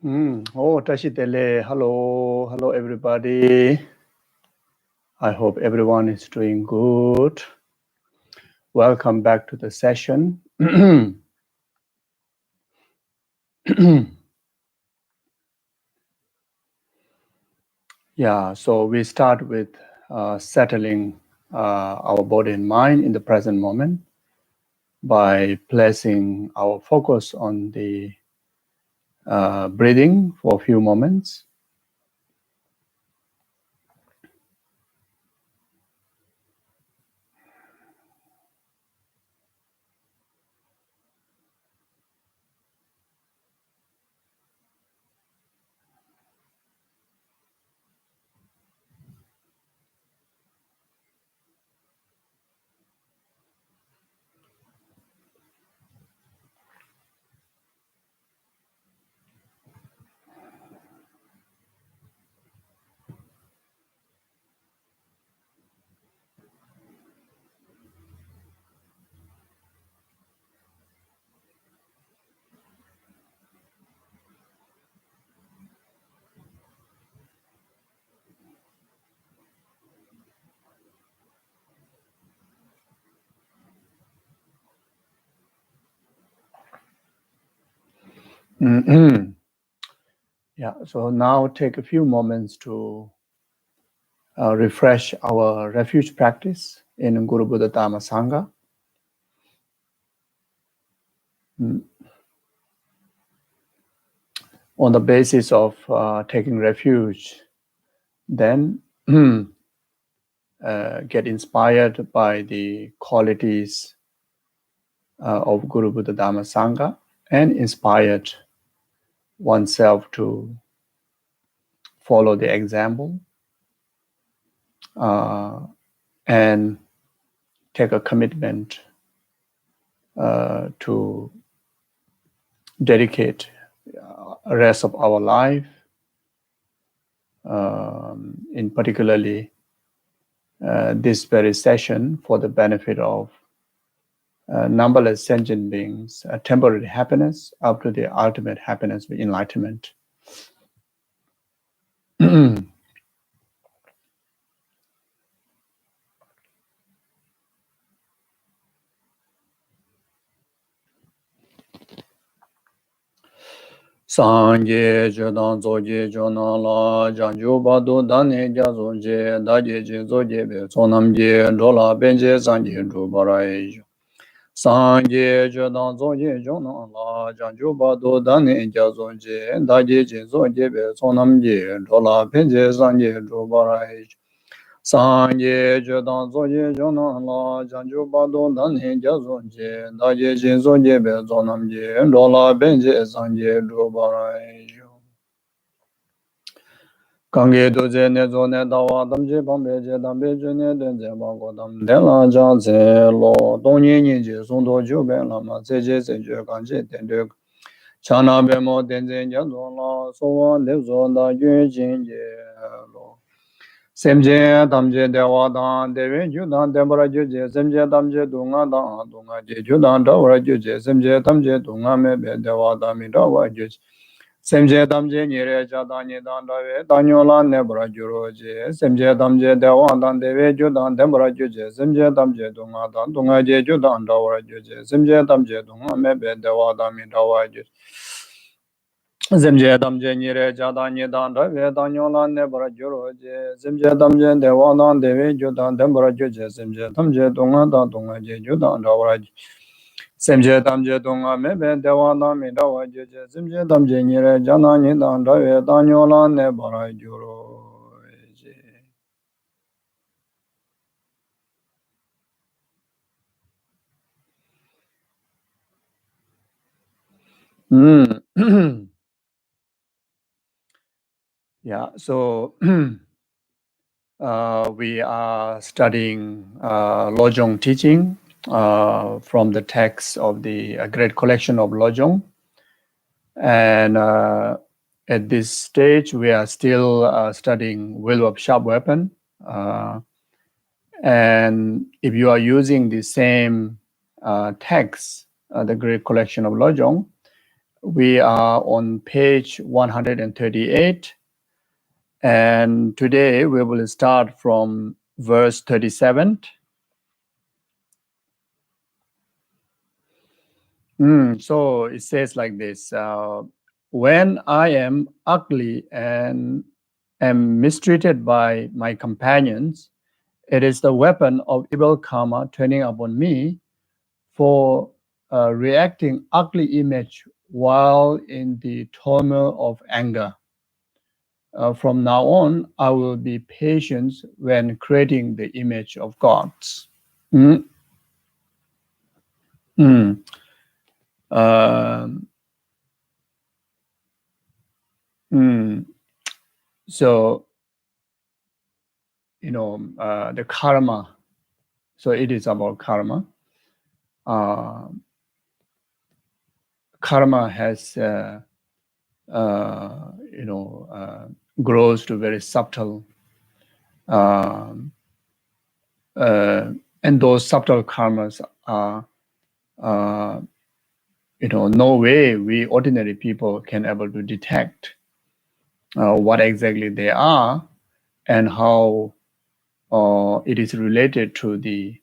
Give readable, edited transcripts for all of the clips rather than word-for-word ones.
Oh, Tashitele, hello everybody. I hope everyone is doing good. Welcome back to the session. Yeah, so we start with settling our body and mind in the present moment by placing our focus on the breathing for a few moments. Yeah, so now take a few moments to refresh our refuge practice in Guru Buddha Dhamma Sangha. On the basis of taking refuge, then get inspired by the qualities of Guru Buddha Dhamma Sangha and inspired oneself to follow the example and take a commitment to dedicate the rest of our life, in particularly this very session, for the benefit of numberless sentient beings, temporary happiness up to the ultimate happiness with enlightenment. Sangye Jodan Zoje Jona La Janju Badu Dane Jazonje Daje Zoje Be Sonamje Dola Benje Sangye Dubarai Sangye Jodan Zoje Jona La Janju Badu Dane Jazonje Daje Zoje Be Sonamje Dola Benje Sangye Dubarai Sangye Jodan Zoje Jona La Janju Badu Dane Jazonje Daje Zoje Be Sonamje Dola Benje Sangye Dubarai Kange doje ne zo ne dawa damje bambe je dambe je ne denje bango dam denla jan ze lo donye nye je son do jo ben la ma ze je se je kanje dende chana be mo denje nya zo la so wa le zo da yue jin je lo semje damje dewa dan dewe ju dan dembra ju je semje damje dunga dan dunga je ju dan dawra ju je semje damje dunga me be dewa dan mi dawa ju Semje damje nire jadani dandawe danyola nebra juroje semje damje dewa dan dewe judan dembra juje semje damje dunga dan dunga je judan dawra juje semje damje dunga mebe dewa dami dawa juje semje damje nire jadani dandawe danyola nebra juroje semje damje dewa dan dewe judan dembra juje semje damje dunga dan dunga je judan dawra juje Semje damje dunga mebe dewa nami dawa jeje semje damje nire jana nidan dawe danyola ne bara juro Yeah, so we are studying Lojong teaching from the text of the great collection of Lojong. And at this stage, we are still studying Will of Sharp Weapon. And if you are using the same text, the great collection of Lojong, We are on page 138, and today we will start from verse 37. So it says like this: when I am ugly and am mistreated by my companions, it is the weapon of evil karma turning upon me for reacting ugly image while in the turmoil of anger. From now on, I will be patient when creating the image of gods. So, the karma. So it is about karma. Karma has, grows to very subtle, and those subtle karmas are, no way we ordinary people can able to detect what exactly they are and how it is related to the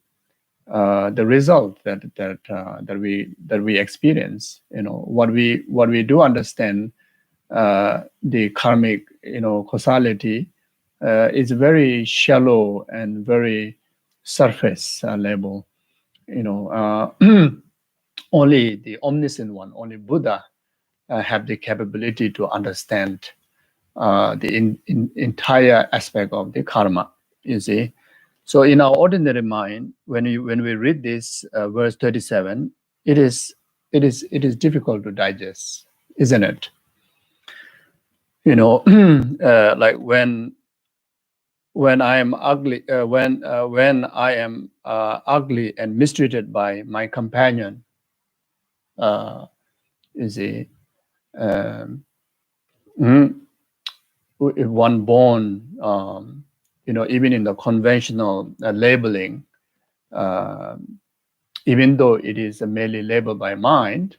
result that we experience. What we do understand, the karmic causality is very shallow and very surface level. Only the omniscient one, only Buddha, have the capability to understand the entire aspect of the karma. You see, so in our ordinary mind, when we read this verse 37, it is difficult to digest, isn't it? Like when I am ugly, when I am ugly and mistreated by my companion, you see, if one born, even in the conventional labeling, even though it is merely labeled by mind,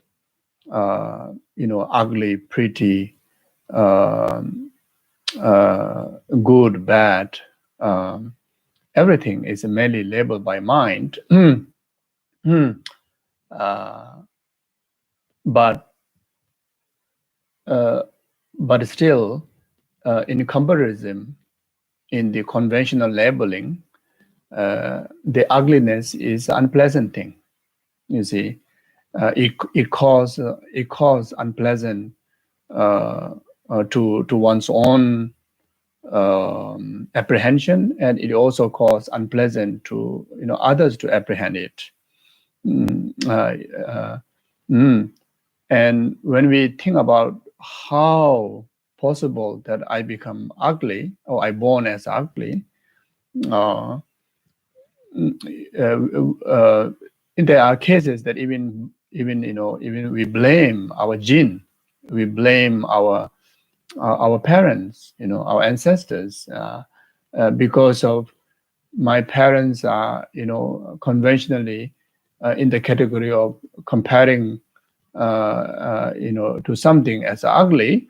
ugly, pretty, good, bad, everything is merely labeled by mind. But still, in comparison, in the conventional labeling, the ugliness is unpleasant thing. You see, it cause unpleasant to one's own apprehension, and it also cause unpleasant to others to apprehend it. And when we think about how possible that I become ugly or I born as ugly, there are cases that even we blame our gene, we blame our parents, our ancestors, because of my parents are conventionally in the category of comparing to something as ugly.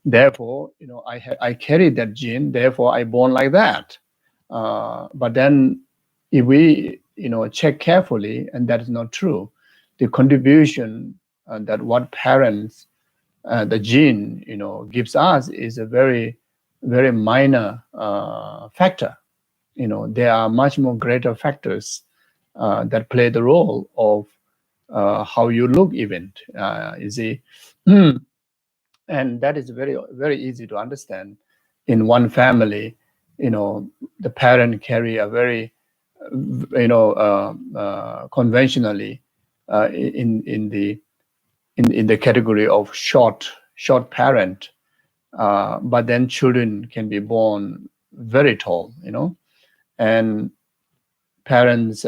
Therefore, I carry that gene. Therefore, I born like that. But then, if we check carefully, and that is not true, the contribution that what parents, the gene gives us is a very, very minor factor. There are much more greater factors that play the role of how you look, even. You see. And that is very, very easy to understand. In one family, the parent carry a very, conventionally in the category of short parent, but then children can be born very tall, and parents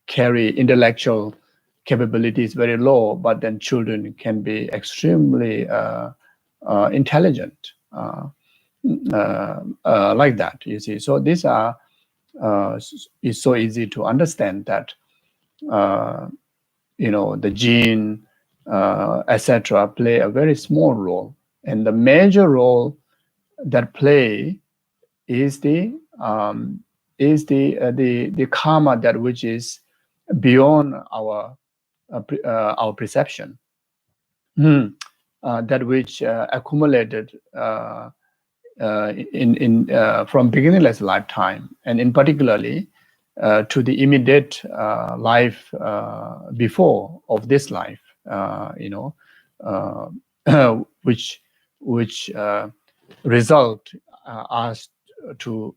carry intellectual capabilities very low, but then children can be extremely intelligent, like that. You see, so these are is so easy to understand that the gene etc., play a very small role. And the major role that play is the karma that which is beyond our perception, that which accumulated from beginningless lifetime, and in particularly to the immediate life before of this life, which result us to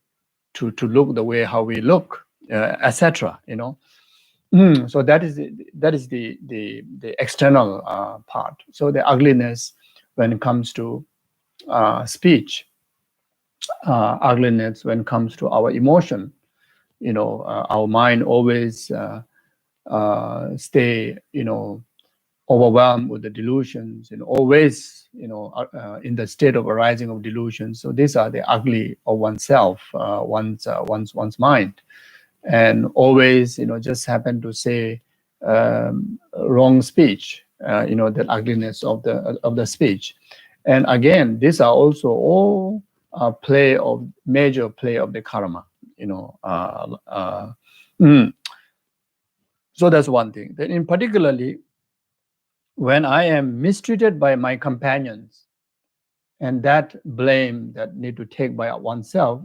look the way how we look, etc. So that is the external part. So the ugliness when it comes to speech, ugliness when it comes to our emotion. Our mind always stay, overwhelmed with the delusions, and always, in the state of arising of delusions. So these are the ugly of oneself, one's mind, and always, just happen to say wrong speech. The ugliness of the speech, and again, these are also all major play of the karma. So that's one thing. Then, in particularly, when I am mistreated by my companions, and that blame that need to take by oneself,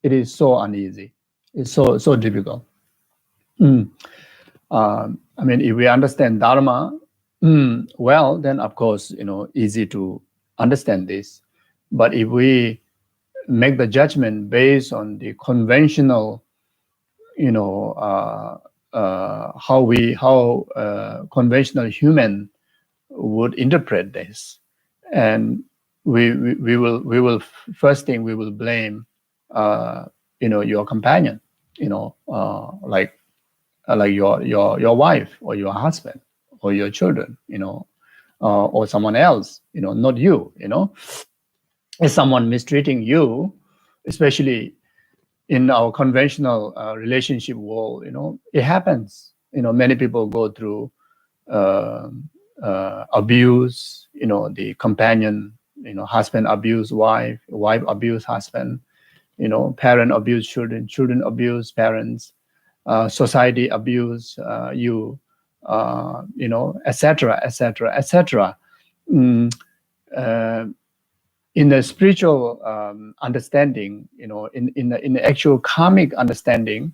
it is so uneasy. It's so difficult. If we understand Dharma well, then of course, easy to understand this. But if we make the judgment based on the conventional, how conventional human would interpret this, and we will first thing we will blame your companion, like your wife or your husband or your children, or someone else, not you. If someone mistreating you, especially in our conventional relationship world, it happens. Many people go through abuse. The companion, husband abuse wife, wife abuse husband. Parent abuse children, children abuse parents. Society abuse you. Etc., etc., etc. In the spiritual understanding, in the actual karmic understanding,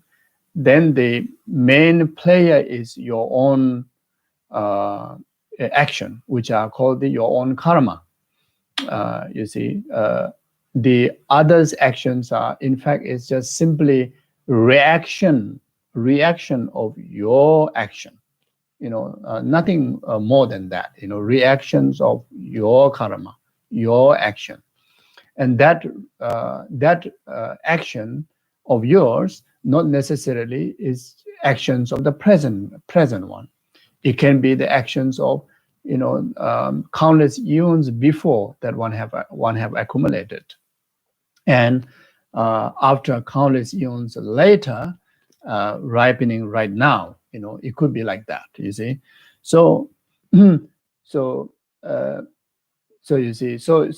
then the main player is your own action, which are called your own karma. You see, the others' actions are, in fact, it's just simply reaction of your action. Nothing more than that. Reactions of your karma, your action, and that action of yours not necessarily is actions of the present one. It can be the actions of countless eons before that one have accumulated, and after countless eons later, ripening right now. It could be like that. You see, so you see, so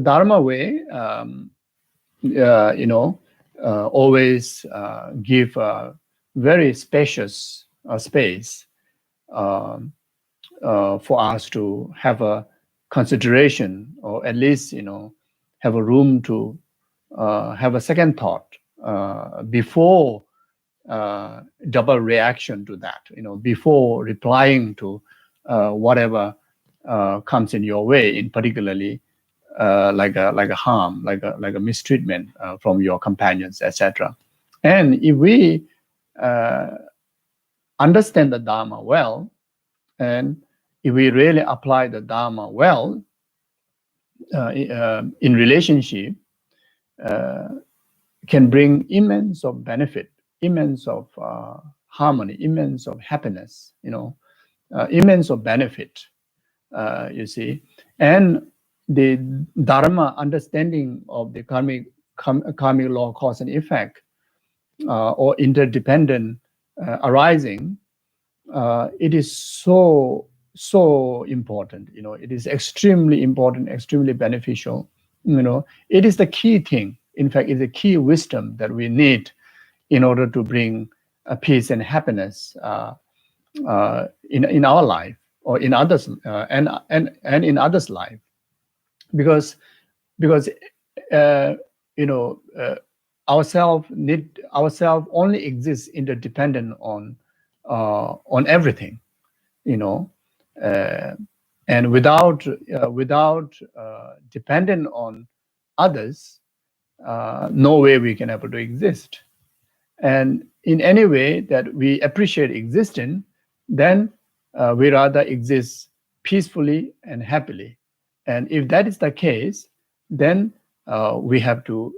Dharma way, always give a very spacious space for us to have a consideration, or at least have a room to have a second thought before double reaction to that. Before replying to whatever comes in your way, in particularly like a harm, like a mistreatment from your companions, etc. And if we understand the Dharma well, and if we really apply the Dharma well in relationship, can bring immense of benefit, immense of harmony, immense of happiness, immense of benefit. You see, and the Dharma understanding of the karmic law, cause and effect, or interdependent arising, it is so so important. It is extremely important, extremely beneficial. It is the key thing. In fact, it's the key wisdom that we need in order to bring peace and happiness in our life or in others and in others' life, because ourself only exists interdependent on everything, and without dependent on others, no way we can able to exist. And in any way that we appreciate existence, then we rather exist peacefully and happily. And if that is the case, then we have to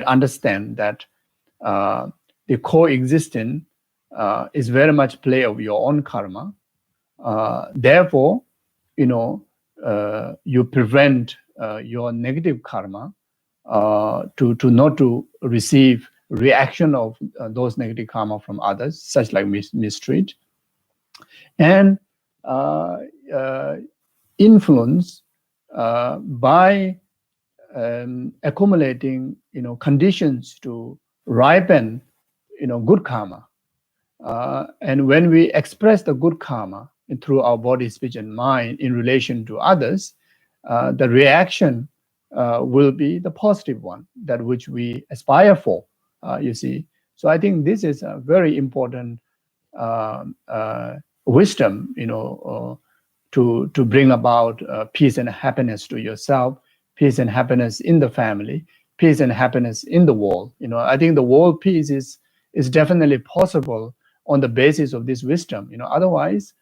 understand that the coexistence is very much play of your own karma. Therefore, you prevent your negative karma to not to receive reaction of those negative karma from others, such like mistreat, and influence by accumulating conditions to ripen good karma. And when we express the good karma through our body, speech, and mind in relation to others, the reaction will be the positive one, that which we aspire for. You see, so I think this is a very important wisdom, to bring about peace and happiness to yourself, peace and happiness in the family, peace and happiness in the world. I think the world peace is definitely possible on the basis of this wisdom. Otherwise,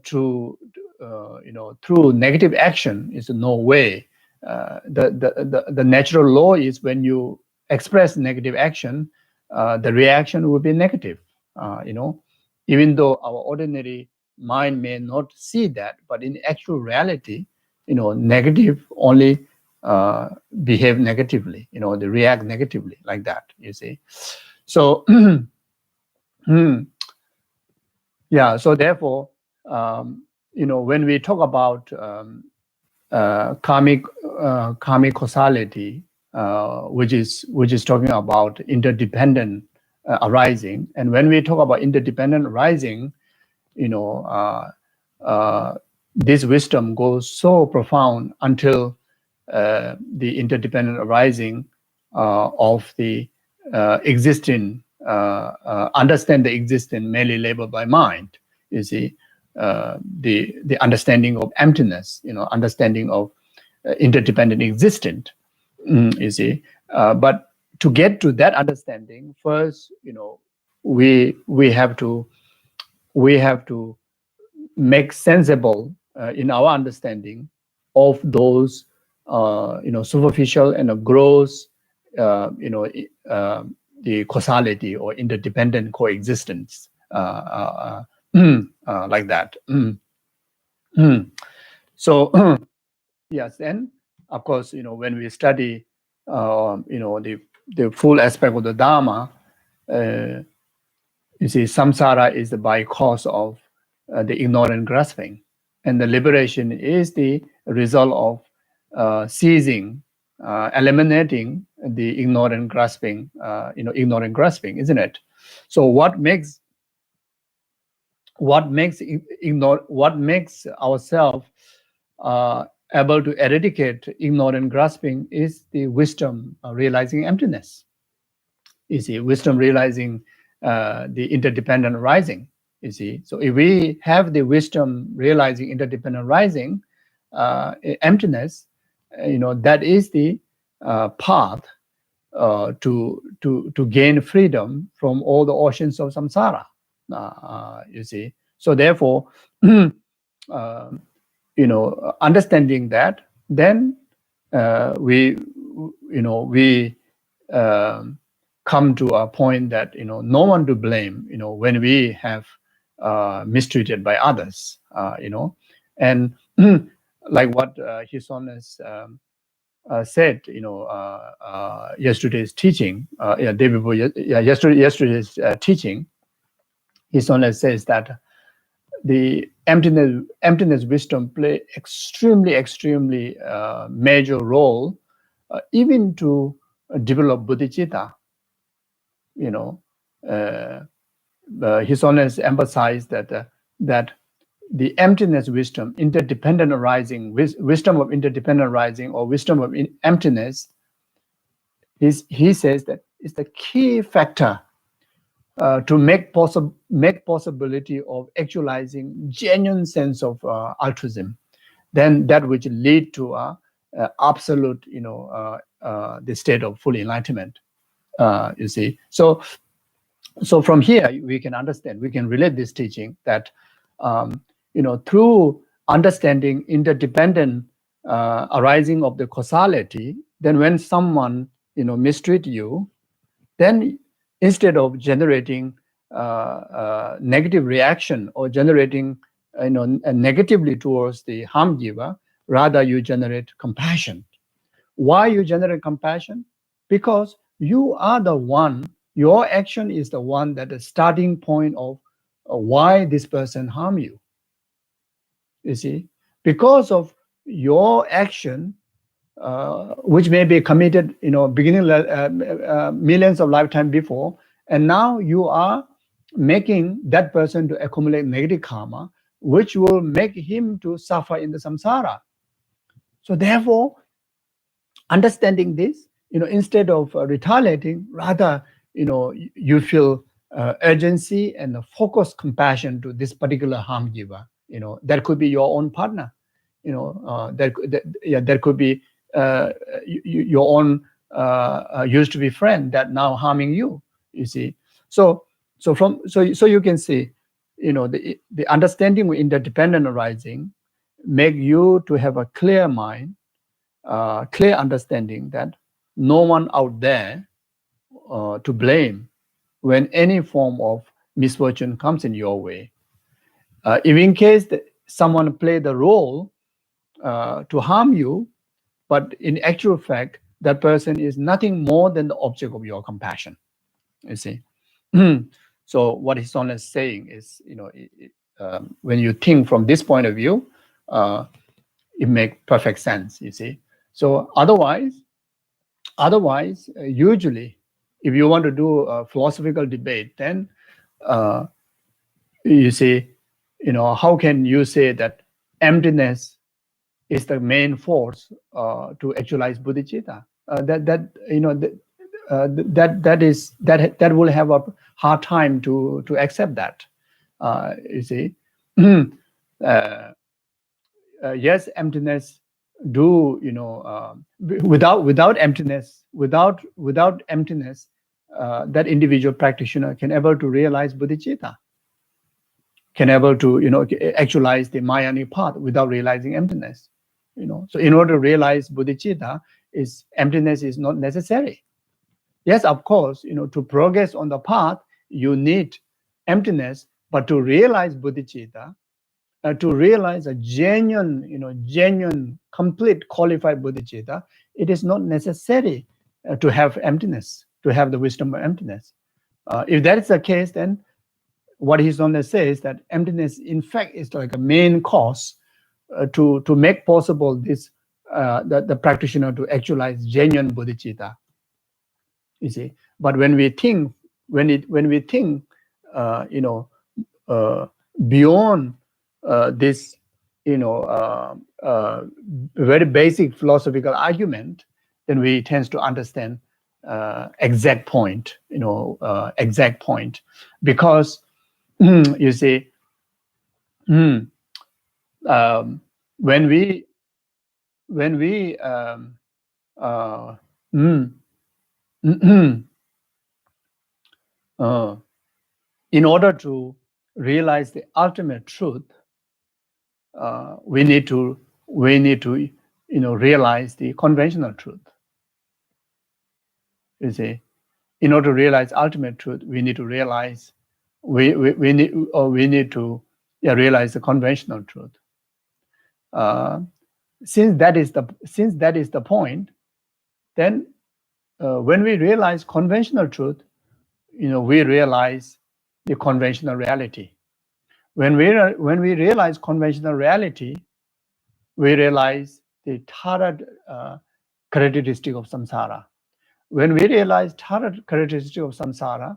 through negative action is no way. The natural law is when you express negative action, the reaction will be negative. Even though our ordinary mind may not see that, but in actual reality, negative only behave negatively. They react negatively like that. You see, so yeah. So therefore, when we talk about karmic causality, which is talking about interdependent arising, and when we talk about interdependent arising, this wisdom goes so profound until the interdependent arising of the existing, understand the existence merely labeled by mind. You see, the understanding of emptiness, understanding of interdependent existence. You see, but to get to that understanding, first, we have to make sensible in our understanding of those superficial and gross the causality or interdependent coexistence like that. So yes, then of course, when we study the full aspect of the Dharma, you see, samsara is the by cause of the ignorant grasping, and the liberation is the result of ceasing, eliminating the ignorant grasping, isn't it? So what makes ourselves able to eradicate ignorant grasping is the wisdom realizing emptiness. You see, wisdom realizing the interdependent arising. You see, so if we have the wisdom realizing interdependent arising, emptiness, that is the path to gain freedom from all the oceans of samsara. You see, so therefore, understanding that, then we come to a point that no one to blame. When we have mistreated by others, and like what His Holiness said, yesterday's teaching, yesterday's teaching, His Holiness says that the emptiness wisdom play extremely major role, even to develop bodhicitta. His Holiness emphasized that the emptiness wisdom, interdependent arising, wisdom of interdependent arising, or wisdom of emptiness, he says that is the key factor to make possibility of actualizing genuine sense of altruism, then that which lead to absolute, the state of full enlightenment. You see, so from here we can understand, we can relate this teaching that through understanding interdependent arising of the causality, then when someone mistreat you, then instead of generating negative reaction or generating negatively towards the harm giver, rather you generate compassion. Why you generate compassion? Because you are the one, your action is the one that is starting point of why this person harm you. You see, because of your action, which may be committed, beginning millions of lifetimes before, and now you are making that person to accumulate negative karma, which will make him to suffer in the samsara. So therefore, understanding this, instead of retaliating, rather, you feel urgency and focused compassion to this particular harm giver. That could be your own partner. That could be your own used to be friend that now harming you. You see, so you can see, the understanding of interdependent arising make you to have a clear mind, clear understanding that no one out there to blame when any form of misfortune comes in your way. If in case that someone play the role to harm you, but in actual fact, that person is nothing more than the object of your compassion. You see. So what His Holiness is saying is, when you think from this point of view, it makes perfect sense. You see. So otherwise, usually, if you want to do a philosophical debate, then you see, how can you say that emptiness is the main force to actualize bodhicitta? That will have a hard time to accept that. You see, yes, emptiness do, without emptiness, that individual practitioner can able to realize bodhicitta, can able to actualize the Mahāyāna path without realizing emptiness. So in order to realize bodhicitta, emptiness is not necessary. Yes, of course, to progress on the path, you need emptiness, but to realize bodhicitta, to realize a genuine, complete, qualified bodhicitta, it is not necessary to have emptiness, to have the wisdom of emptiness. If that is the case, then what His Holiness says that emptiness, in fact, is like a main cause to make possible this the practitioner to actualize genuine bodhicitta. You see, but when we think, beyond this, very basic philosophical argument, then we tend to understand exact point, because you see, when we in order to realize the ultimate truth, we need to realize the conventional truth. You see, in order to realize ultimate truth, we need to realize we need to realize the conventional truth. Since that is the point, then when we realize conventional truth, we realize the conventional reality. When we realize conventional reality, we realize the third characteristic of samsara. When we realize third characteristic of samsara,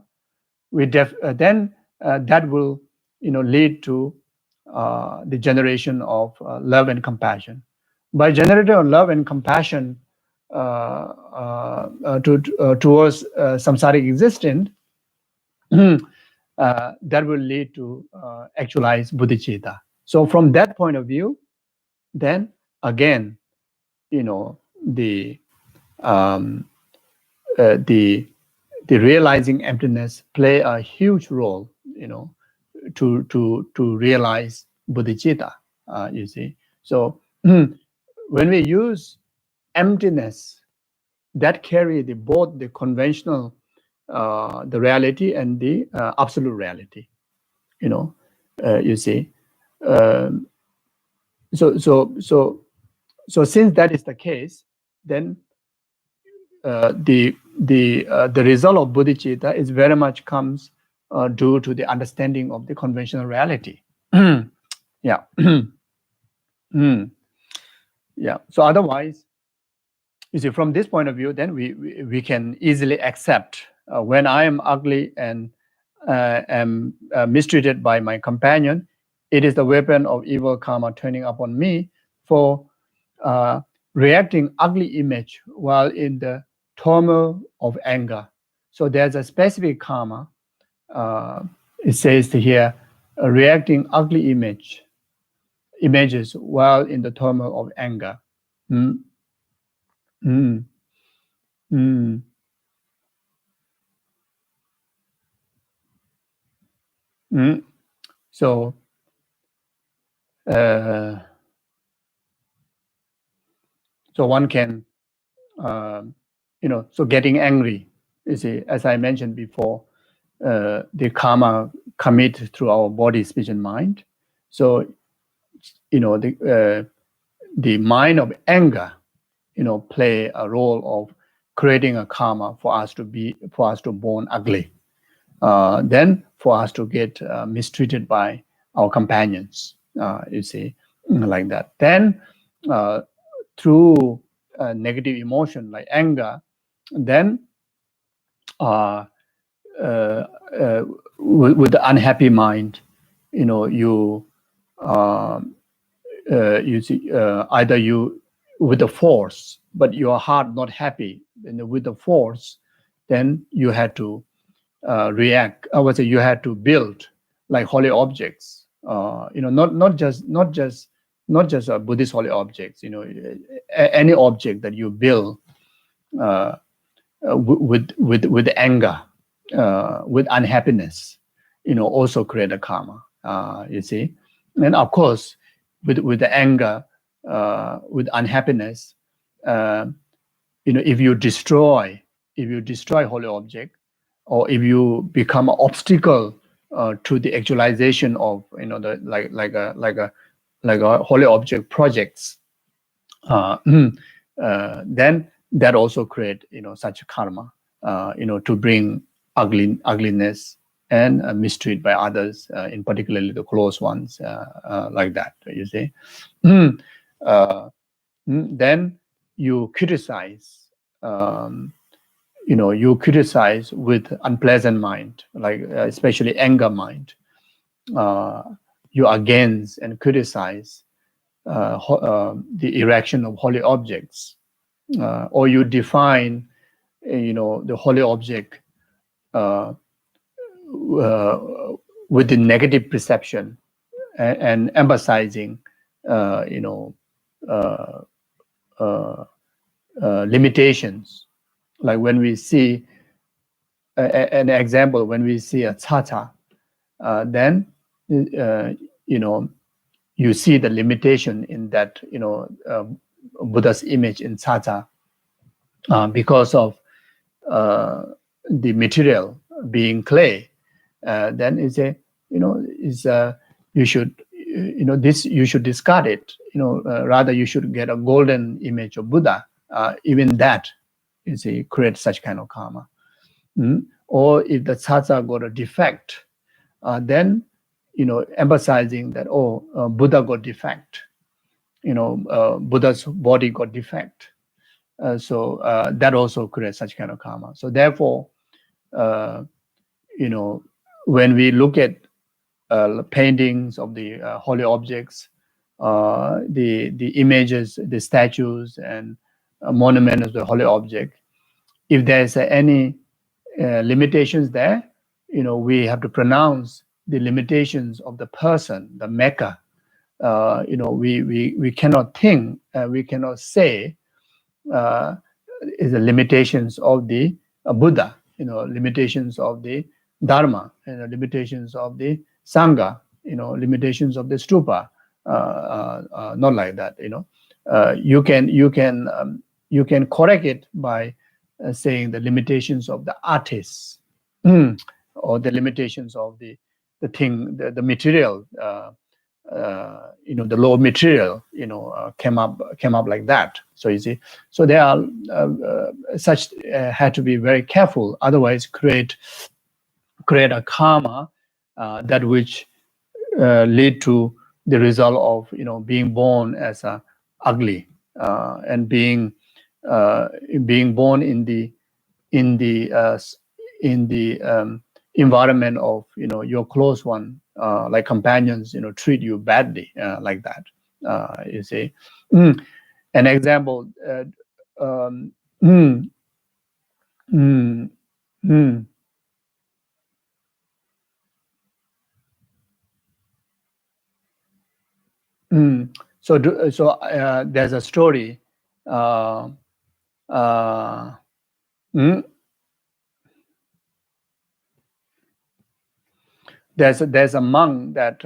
we then that will lead to the generation of love and compassion. By generating love and compassion towards samsaric existence, that will lead to actualize bodhicitta. So from that point of view, then again, the realizing emptiness play a huge role, to realize bodhicitta. You see, so when we use emptiness, that carry both the conventional, the reality and the absolute reality. You see, so since that is the case, then the result of bodhicitta is very much comes due to the understanding of the conventional reality. Yeah. Yeah. So otherwise, you see, from this point of view, then we can easily accept when I am ugly and am mistreated by my companion, it is the weapon of evil karma turning upon me for reacting ugly image while in the turmoil of anger. So there's a specific karma. It says here, reacting ugly images while in the turmoil of anger. Mm. Mm. Mm. Mm. So one can, so getting angry, you see, as I mentioned before, the karma commit through our body, speech, and mind. So, the mind of anger, play a role of creating a karma for us to born ugly. Then for us to get mistreated by our companions, you see, like that. Then through negative emotion like anger, then with the unhappy mind, you see, either you with the force, but your heart not happy, with the force, then you had to react. I would say you had to build like holy objects. Not just Buddhist holy objects. Any object that you build with anger, with unhappiness, also create a karma. You see, and of course, with the anger, with unhappiness, if you destroy holy object, or if you become an obstacle to the actualization of the like a holy object projects, then that also create such karma, to bring ugliness and mistreat by others, in particularly the close ones, like that. You see, then you criticize. You criticize with unpleasant mind, like especially anger mind. You against and criticize the erection of holy objects, or you define, the holy object with the negative perception, and emphasizing, limitations. Like when we see an example, when we see a tata, then you see the limitation in that Buddha's image in tata, because of the material being clay. Then you should you should discard it. Rather you should get a golden image of Buddha. Even that, creates such kind of karma. Or if the tata got a defect, then emphasizing that Buddha got defect, Buddha's body got defect. So that also creates such kind of karma. So therefore, when we look at paintings of the holy objects, the images, the statues, and monuments of the holy object, if there's any limitations there, we have to pronounce the limitations of the person, the maker. We cannot think, we cannot say is the limitations of the Buddha, limitations of the Dharma, limitations of the Sangha, limitations of the stupa. Not like that. You can correct it by saying the limitations of the artists, or the limitations of the thing, the material. The low material, came up like that. So you see, so there are such had to be very careful. Otherwise, create a karma that which lead to the result of being born as a ugly, and being born in the environment of your close one, like companions treat you badly, like that. You see, an example. So there's a story. There's a monk that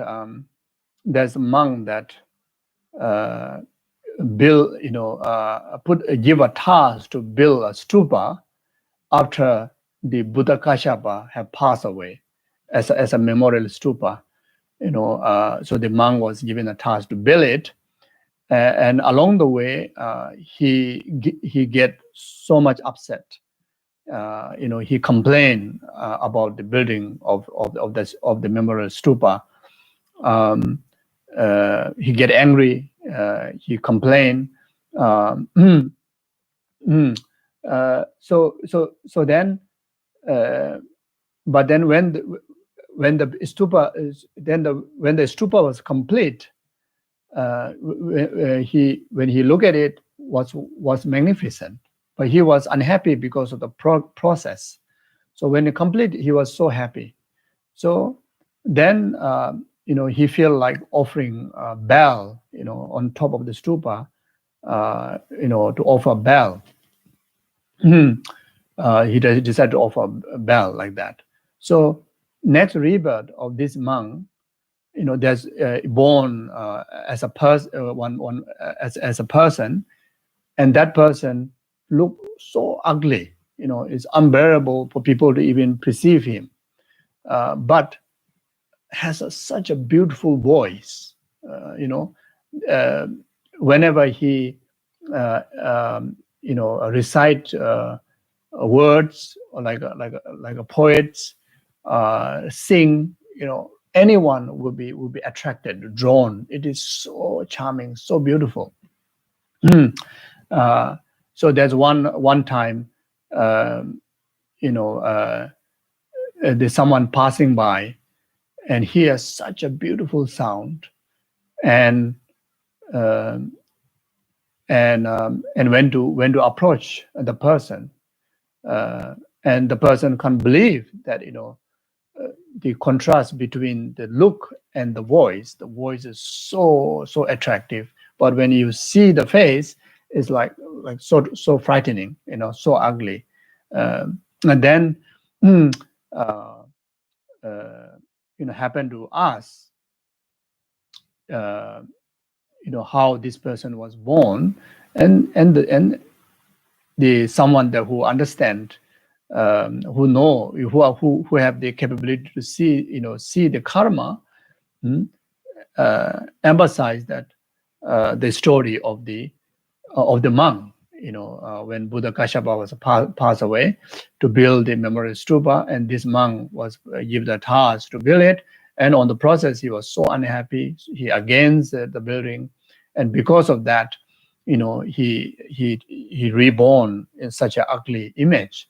build give a task to build a stupa after the Buddha Kashyapa have passed away, as a memorial stupa. So the monk was given a task to build it, and along the way he get so much upset. He complained about the building of the memorial stupa. He get angry. He complained. So then, but then when the stupa was complete, when he looked at it, was magnificent. But he was unhappy because of the process. So when it complete, he was so happy. So then, he feel like offering a bell, on top of the stupa, to offer a bell. He decided to offer a bell like that. So next rebirth of this monk, there's born as a person, as a person, and that person look so ugly, it's unbearable for people to even perceive him, but has such a beautiful voice. Whenever he recite words, or like a poet, sing, anyone will be attracted, drawn. It is so charming, so beautiful. So there's one time, there's someone passing by, and hears such a beautiful sound, and when to approach the person, and the person can't believe that the contrast between the look and the voice is so attractive, but when you see the face, it's like so frightening, so ugly. And then happened to ask how this person was born, and the someone that who understand, who know, who have the capability to see the karma, emphasize that the story of the monk, when Buddha Kashyapa was passed away, to build the memorial stupa, and this monk was given the task to build it, And on the process, he was so unhappy. He against the building, and because of that, he reborn in such an ugly image.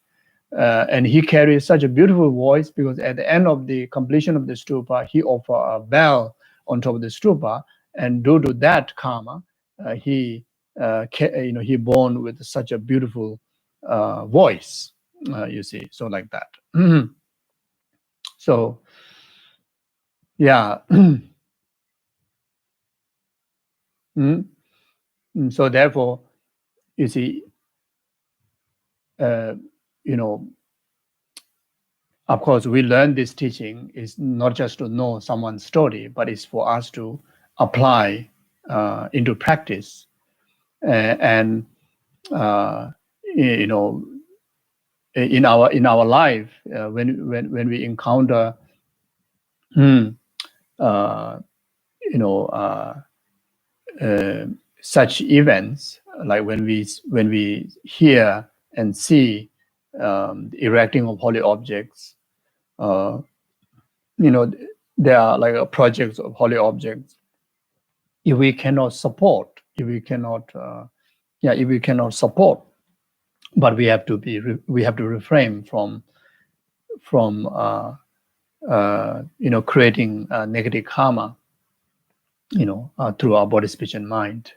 And he carries such a beautiful voice, because at the end of the completion of the stupa, he offered a bell on top of the stupa, and due to that karma, he born with such a beautiful voice. You see, so like that. So, yeah. So therefore, you see, of course, we learn this teaching is not just to know someone's story, but it's for us to apply into practice, and in our life, when we encounter such events, like when we hear and see the erecting of holy objects, there are like projects of holy objects. If we cannot support, but we have to refrain from creating negative karma, through our body, speech, and mind.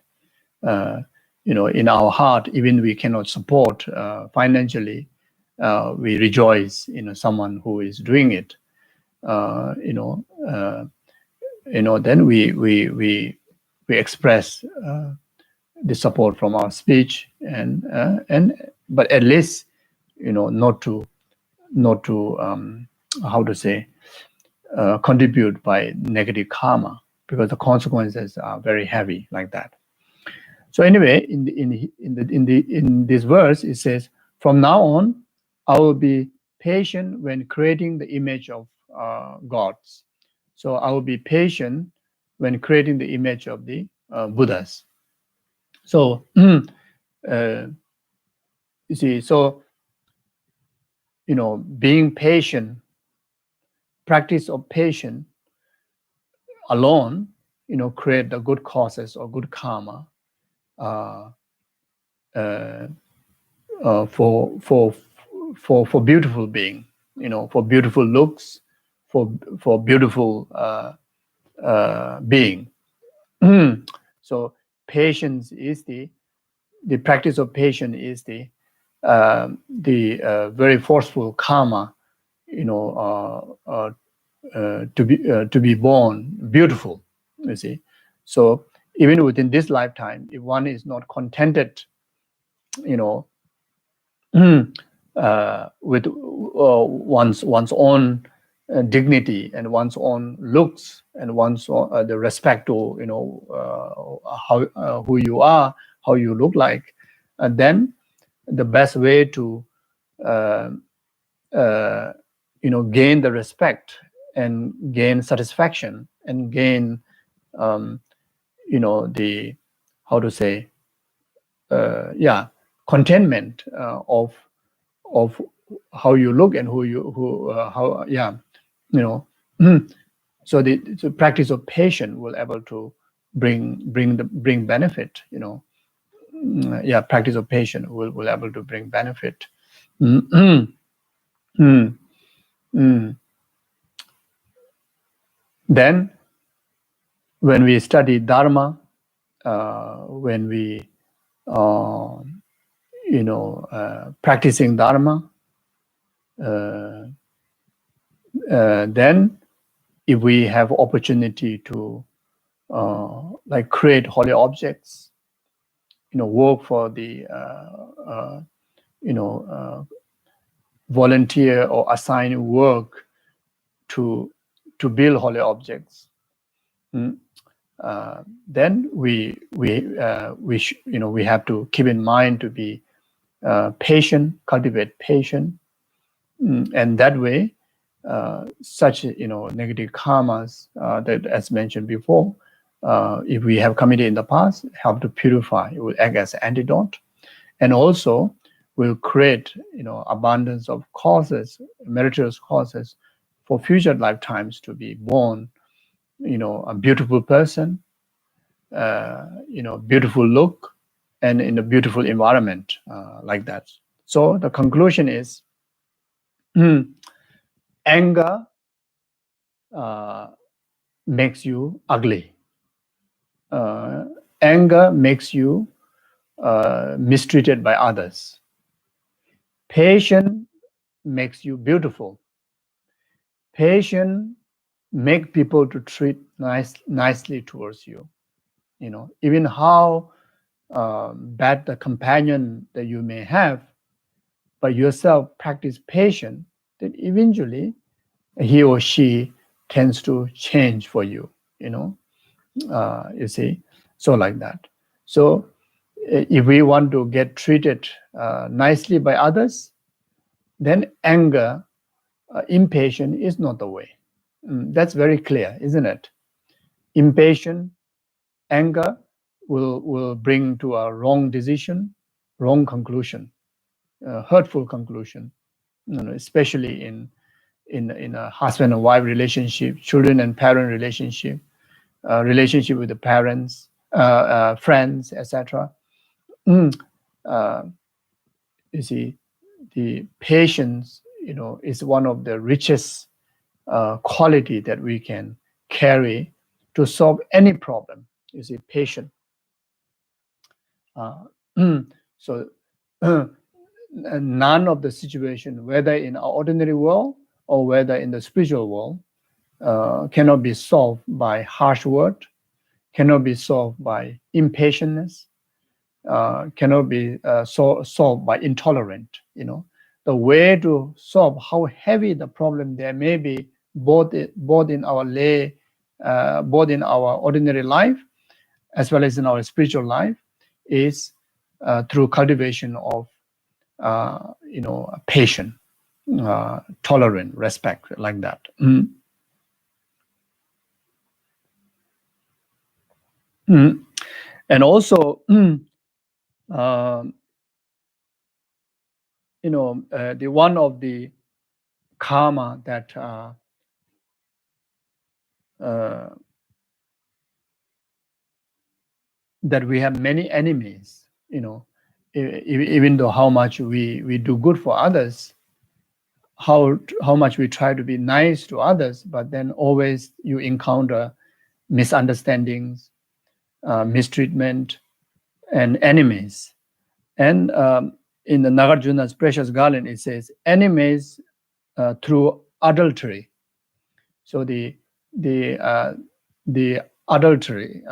In our heart, even we cannot support financially, we rejoice someone who is doing it. Then we express the support from our speech, but at least not to contribute by negative karma, because the consequences are very heavy like that. So anyway, in this verse, it says, "From now on, I will be patient when creating the image of gods." So I will be patient when creating the image of the Buddhas. So you see, so being patient, practice of patience alone, create the good causes or good karma for beautiful being, for beautiful looks, for beautiful being. So patience is the practice of patience is the very forceful karma, to be born beautiful. You see, so even within this lifetime, if one is not contented, with one's own dignity and one's own looks and one's the respect to how who you are, how you look like, and then the best way to gain the respect and gain satisfaction and gain the contentment of how you look and so the practice of patience will able to bring benefit. Practice of patience will able to bring benefit. Then when we study Dharma, when we practicing Dharma, then if we have opportunity to create holy objects, work for the volunteer or assign work to build holy objects, then we have to keep in mind to be patient, cultivate patience, and that way such negative karmas that, as mentioned before, if we have committed in the past, help to purify. It will act as an antidote, and also will create abundance of causes, meritorious causes for future lifetimes to be born, a beautiful person, beautiful look, and in a beautiful environment like that. So the conclusion is, anger makes you ugly. Anger makes you mistreated by others. Patience makes you beautiful. Patience make people to treat nicely towards you. Even how bad the companion that you may have, but yourself practice patience, then eventually he or she tends to change for you. You see, so like that. So if we want to get treated nicely by others, then anger, impatience is not the way. That's very clear, isn't it? Impatience, anger will bring to a wrong decision, wrong conclusion, hurtful conclusion. Especially in a husband and wife relationship, children and parent relationship, relationship with the parents, friends, etc. You see, the patience, is one of the richest quality that we can carry to solve any problem. You see, patience. So none of the situation, whether in our ordinary world or whether in the spiritual world, cannot be solved by harsh word, cannot be solved by impatience, cannot be solved by intolerant. The way to solve how heavy the problem there may be, both in our both in our ordinary life as well as in our spiritual life, is through cultivation of patient, tolerant, respect, like that. And also, the one of the karma that that we have many enemies. Even though how much we do good for others, how much we try to be nice to others, but then always you encounter misunderstandings, mistreatment, and enemies. And in the Nagarjuna's Precious Garland, it says enemies through adultery. So the adultery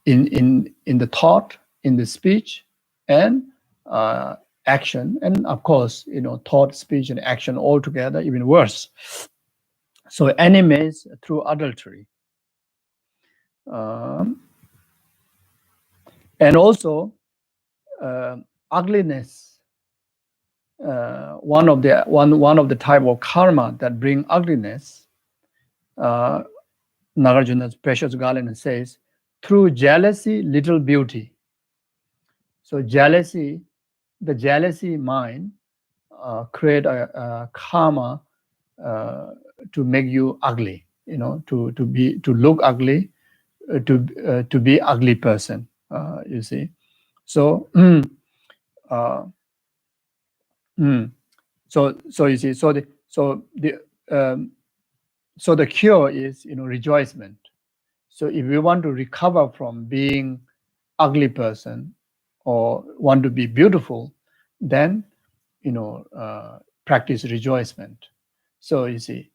in the thought, in the speech, and action, and of course, thought, speech, and action all together, even worse. So enemies through adultery, and also ugliness. One of the type of karma that bring ugliness. Nagarjuna's Precious Garland says, through jealousy, little beauty. So jealousy, the jealousy mind create a karma to make you ugly, to look ugly, to be ugly person. You see, so so you see, so the cure is rejoicement. So if we want to recover from being ugly person or want to be beautiful, then practice rejoicement. So you see,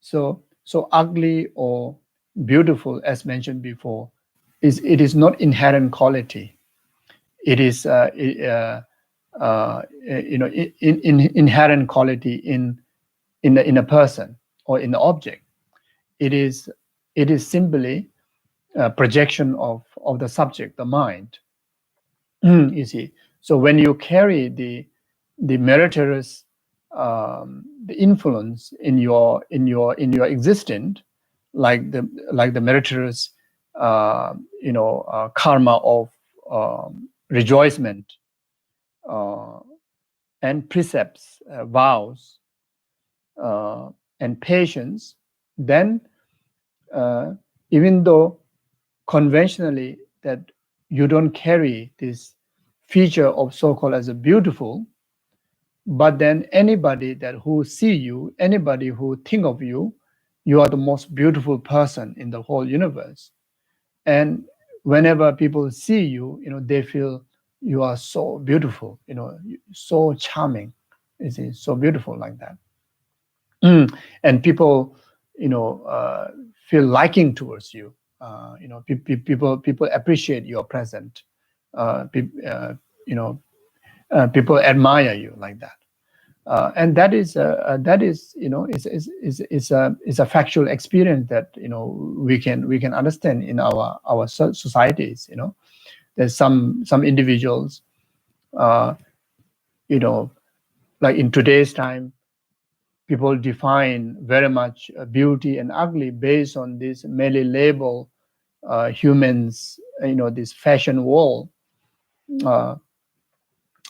so ugly or beautiful, as mentioned before, it is not inherent quality. It is inherent quality in a person or in the object. It is simply a projection of the subject, the mind. You see, so when you carry the meritorious the influence in your existence, like the meritorious karma of rejoicement and precepts, vows, and patience, then even though conventionally that you don't carry this feature of so-called as a beautiful, but then anybody that who see you, anybody who think of you, you are the most beautiful person in the whole universe. And whenever people see you, they feel you are so beautiful, so charming, so beautiful like that. And people, feel liking towards you. People appreciate your presence. People admire you like that. And that is is a factual experience that we can understand in our societies. There's some individuals, like in today's time, people define very much beauty and ugly based on this merely label humans, this fashion world,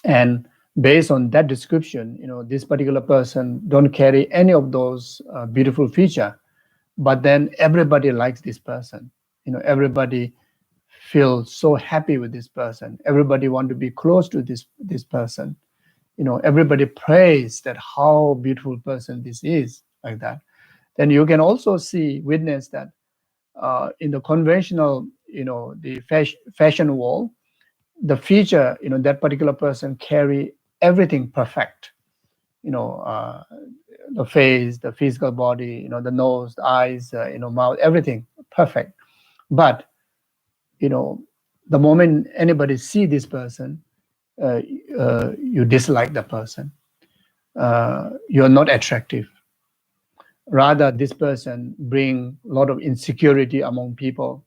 and based on that description, this particular person don't carry any of those beautiful feature, but then everybody likes this person. Everybody feels so happy with this person. Everybody want to be close to this person. Everybody praise that how beautiful person this is, like that. Then you can also witness that in the conventional, the fashion world, the feature, that particular person carry everything perfect. The face, the physical body, the nose, the eyes, mouth, everything perfect. But the moment anybody see this person, you dislike the person. You're not attractive. Rather, this person bring a lot of insecurity among people,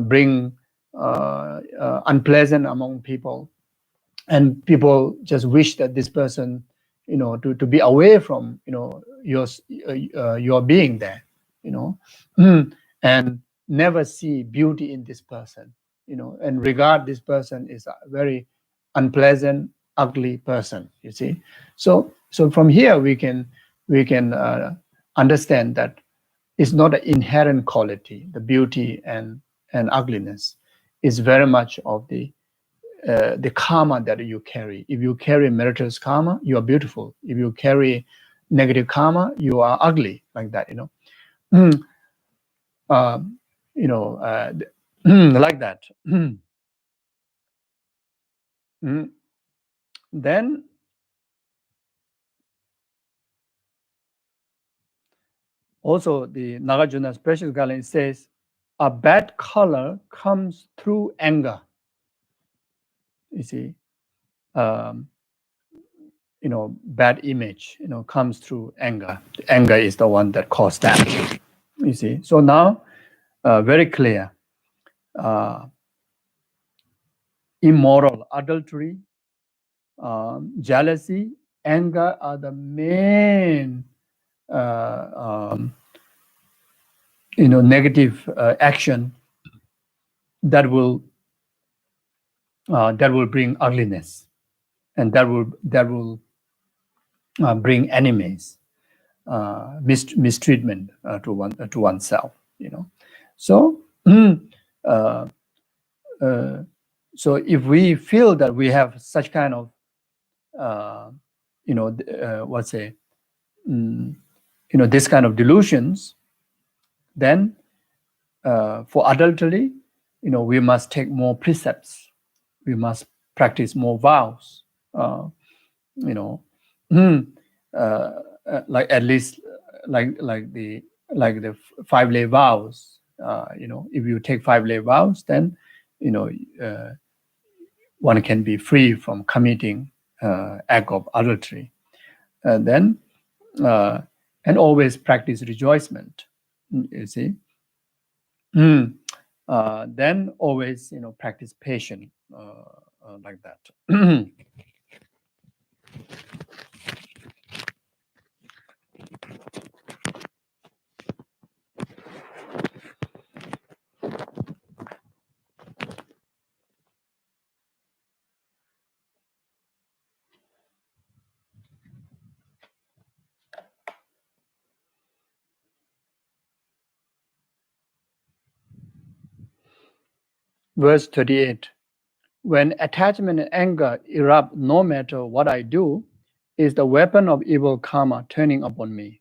bring unpleasant among people, and people just wish that this person, to be away from, your being there, and never see beauty in this person, and regard this person is a very unpleasant, ugly person. You see, so from here we can understand that it's not an inherent quality. The beauty and ugliness is very much of the karma that you carry. If you carry meritorious karma, you are beautiful. If you carry negative karma, you are ugly, like that. Like that. Then also the Nagarjuna's precious garland says, a bad color comes through anger. You see, bad image, comes through anger. The anger is the one that caused that. You see, so now very clear. Immoral, adultery, jealousy, anger are the main negative action that will bring ugliness, and that will bring enemies, mistreatment to oneself. So so if we feel that we have such kind of this kind of delusions, then for adultery, we must take more precepts. We must practice more vows. Like at least like the 5-lay vows. If you take 5-lay vows, then one can be free from committing act of adultery. Then and always practice rejoicement. You see. Then always practice patience, like that. Verse 38. When attachment and anger erupt, no matter what I do, is the weapon of evil karma turning upon me,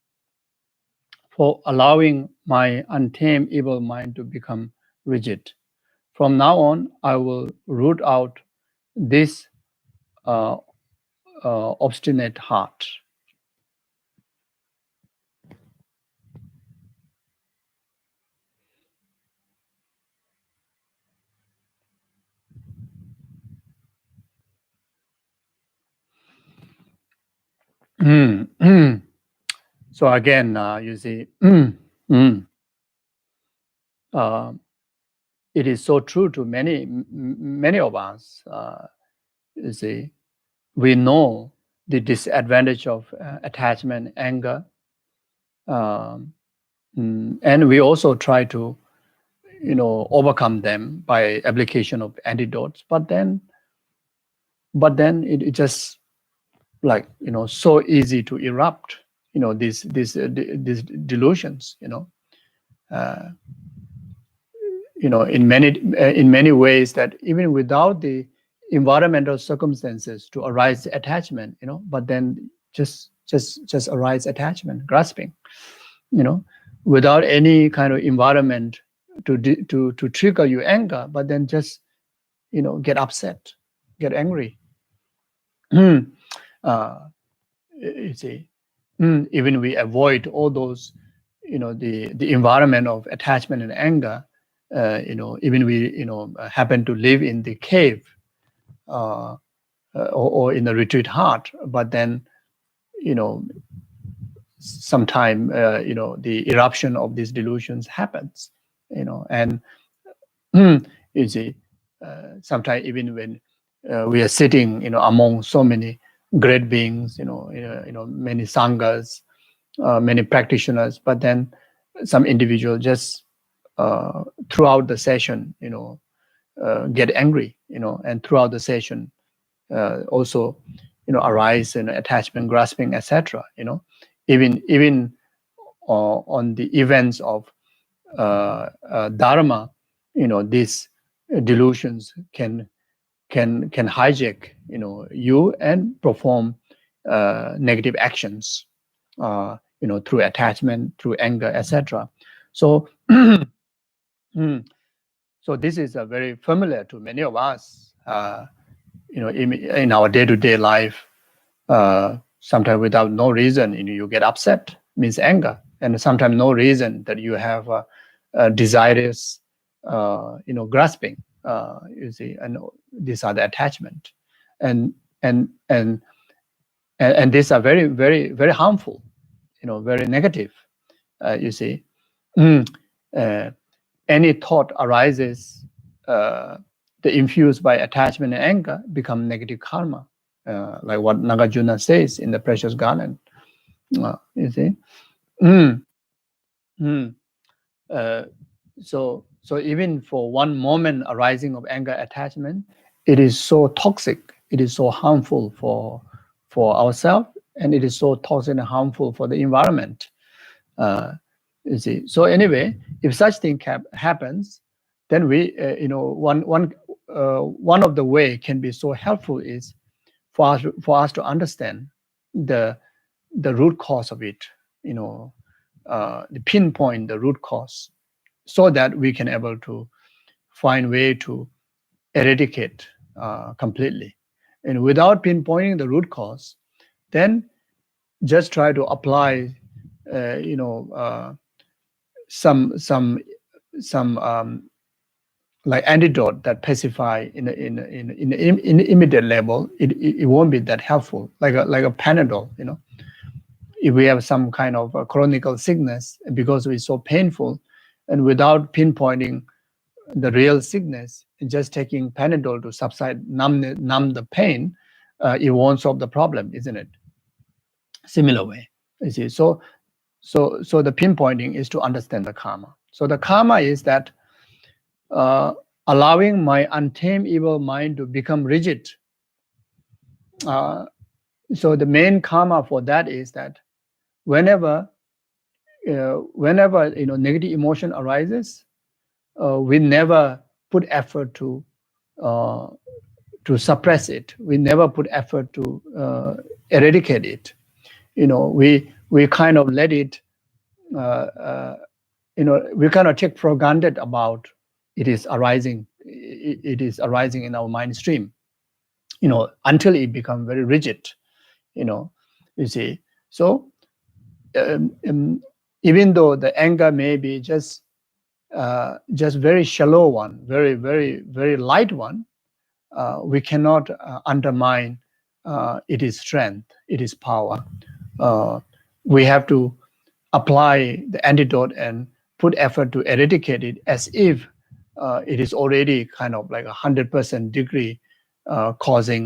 for allowing my untamed evil mind to become rigid. From now on, I will root out this obstinate heart. So again, you see, it is so true to many of us. You see, we know the disadvantage of attachment, anger, and we also try to, overcome them by application of antidotes. But then it just like so easy to erupt. These delusions. In many ways that even without the environmental circumstances to arise attachment, but then just arise attachment, grasping, without any kind of environment to trigger your anger, but then just get upset, get angry. You see, even we avoid all those, the environment of attachment and anger. Even we happen to live in the cave or in the retreat hut, but then sometime the eruption of these delusions happens, and you see, sometimes even when we are sitting among so many great beings, many sanghas, many practitioners, but then some individual just throughout the session get angry, and throughout the session also arise attachment, grasping, etc. Even on the events of dharma, these delusions can hijack you and perform negative actions through attachment, through anger, etc. So so this is very familiar to many of us in our day-to-day life. Sometimes without no reason you get upset, means anger, and sometimes no reason that you have desires, grasping, you see, and these are the attachment, and these are very, very, very harmful, very negative. You see, any thought arises, the infused by attachment and anger become negative karma, like what Nagarjuna says in the Precious Garland. You see, so even for one moment arising of anger attachment, it is so toxic, it is so harmful for ourselves, and it is so toxic and harmful for the environment. You see, so anyway, if such thing happens, then we, one of the way can be so helpful is for us to understand the root cause of it, the pinpoint the root cause, so that we can able to find way to eradicate completely. And without pinpointing the root cause, then just try to apply, some like antidote that pacify in immediate level. It won't be that helpful, like a Panadol. If we have some kind of a chronic sickness, because it's so painful, and without pinpointing the real sickness, just taking Panadol to subside, numb the pain, it won't solve the problem, isn't it? Similar way, you see. So the pinpointing is to understand the karma. So the karma is that allowing my untamed evil mind to become rigid. So the main karma for that is that whenever negative emotion arises, we never put effort to suppress it. We never put effort to eradicate it. We kind of let it. We cannot take for granted about it is arising. It is arising in our mind stream. Until it becomes very rigid. You see. So even though the anger may be just very shallow one, very, very, very light one, we cannot undermine its strength, its power. We have to apply the antidote and put effort to eradicate it as if it is already kind of like 100% degree causing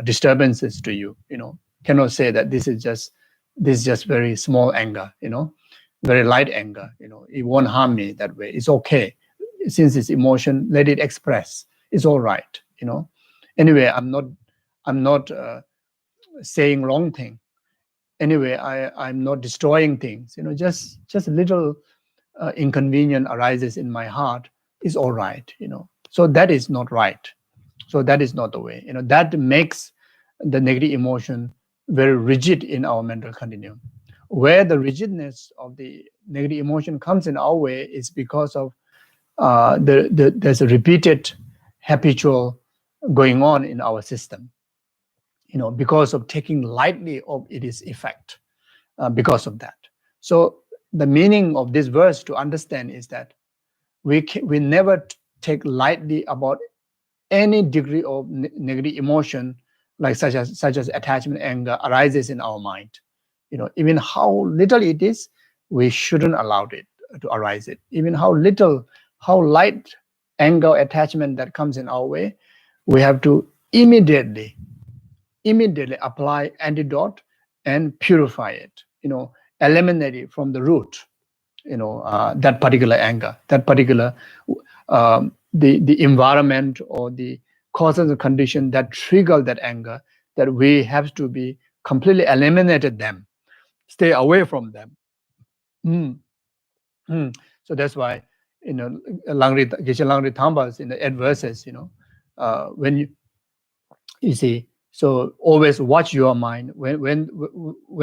disturbances to you. Cannot say that this is just very small anger, very light anger. It won't harm me that way. It's okay. Since it's emotion, let it express. It's all right. Anyway, I'm not saying wrong thing. Anyway, I'm not destroying things. Just a little inconvenience arises in my heart. Is all right. So that is not right. So that is not the way. That makes the negative emotion very rigid in our mental continuum. Where the rigidness of the negative emotion comes in our way is because of there's a repeated habitual going on in our system. Because of taking lightly of its effect, because of that. So the meaning of this verse to understand is that we never take lightly about any degree of negative emotion, like such as attachment, anger arises in our mind. Even how little it is, we shouldn't allow it to arise. Even how light anger, attachment that comes in our way, we have to immediately apply antidote and purify it. Eliminate it from the root. That particular anger, that particular the environment or the causes and condition that trigger that anger, that we have to be completely eliminated them, stay away from them. So that's why Geshe Langri Thambas in the 8 verses, when you see, so always watch your mind. When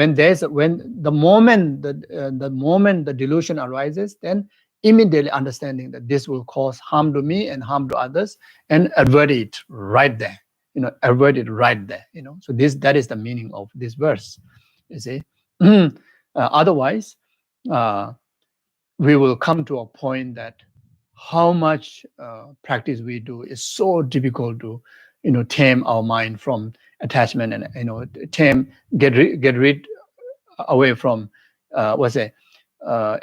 the moment the delusion arises, then immediately understanding that this will cause harm to me and harm to others, and avert it right there. Avert it right there. So that is the meaning of this verse. You see, otherwise, we will come to a point that how much practice we do is so difficult to tame our mind from attachment and get rid away from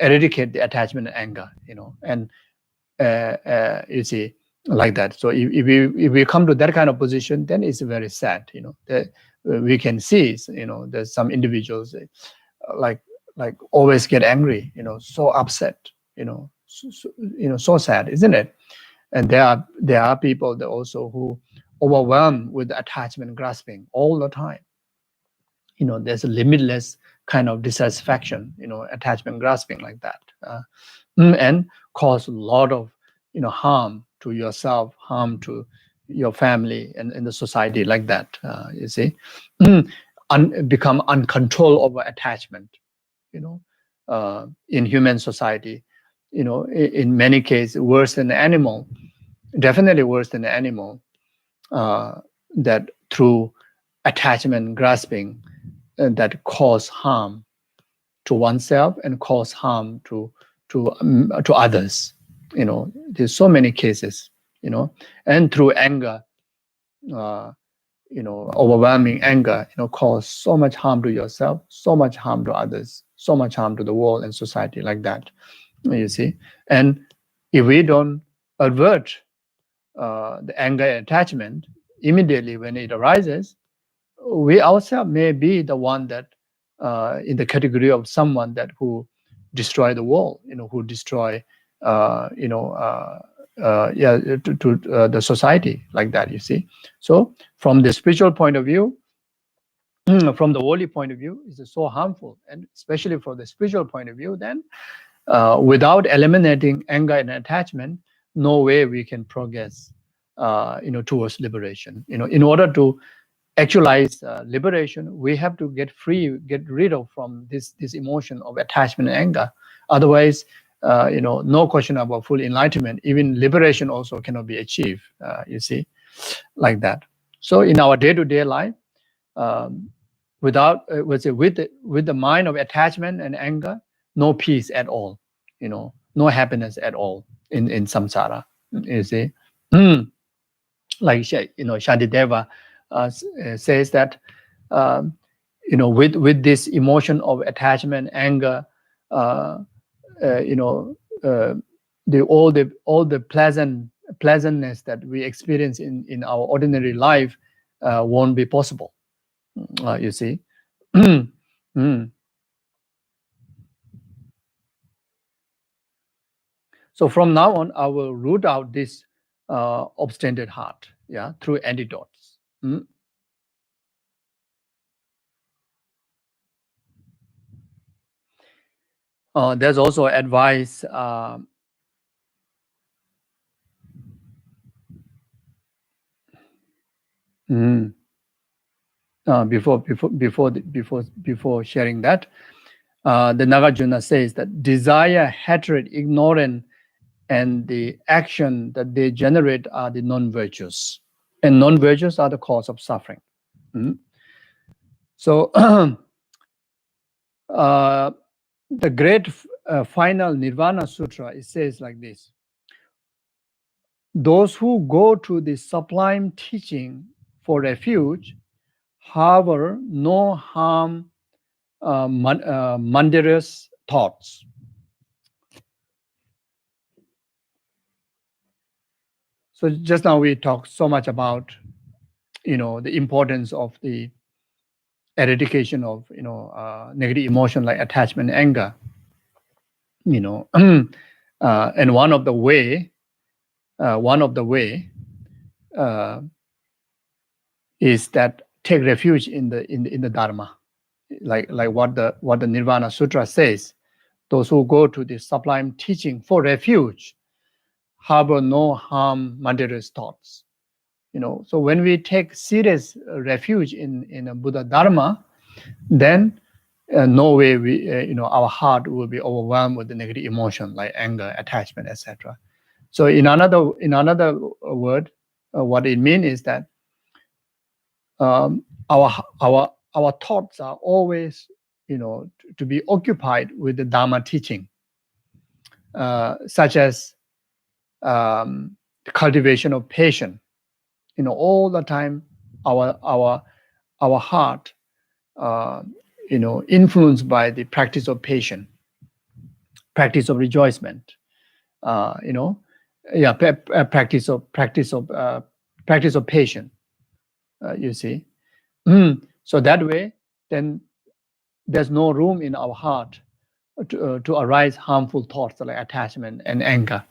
eradicate the attachment and anger, and you see, like that. So if we come to that kind of position, then it's very sad. That we can see, there's some individuals like always get angry, so upset, so sad, isn't it? And there are people that also who overwhelmed with attachment and grasping all the time. There's a limitless kind of dissatisfaction, attachment, grasping like that, and cause a lot of harm to yourself, harm to your family and in the society, like that. You see, become uncontrolled over attachment. In human society, in many cases worse than the animal, definitely worse than the animal. That through attachment, grasping, that cause harm to oneself and cause harm to others. There's so many cases. And through anger, overwhelming anger, cause so much harm to yourself, so much harm to others, so much harm to the world and society, like that. You see, and if we don't avert the anger and attachment immediately when it arises, we ourselves may be the one that in the category of someone that who destroy the world, who destroy the society, like that. You see, so from the spiritual point of view, from the worldly point of view, it's so harmful, and especially from the spiritual point of view, then without eliminating anger and attachment, no way we can progress, towards liberation. In order to actualize liberation, we have to get rid of from this emotion of attachment and anger. Otherwise, no question about full enlightenment, even liberation also cannot be achieved. You see, like that. So in our day-to-day life, with the mind of attachment and anger, no peace at all. No happiness at all in samsara. You see, like Shantideva says that with this emotion of attachment, anger, all the pleasantness that we experience in our ordinary life won't be possible. You see. So from now on, I will root out this obstinate heart, through antidotes. There's also advice. Before sharing that, the Nagarjuna says that desire, hatred, ignorance, and the action that they generate are the non-virtues, and non-virtues are the cause of suffering. So the great final Nirvana Sutra, it says like this: those who go to the sublime teaching for refuge harbor no harm, murderous thoughts. So just now we talked so much about, the importance of the eradication of, negative emotion like attachment, anger. And one of the way is that take refuge in the Dharma, like what the Nirvana Sutra says. Those who go to the sublime teaching for refuge harbor no harm, murderous thoughts. So when we take serious refuge in a Buddha Dharma, then no way our heart will be overwhelmed with the negative emotion like anger, attachment, etc. So in another word, what it means is that our thoughts are always to be occupied with the Dharma teaching, such as the cultivation of patience. All the time our heart influenced by the practice of patience, practice of rejoicement, practice of patience. You see, so that way, then there's no room in our heart to arise harmful thoughts like attachment and anger.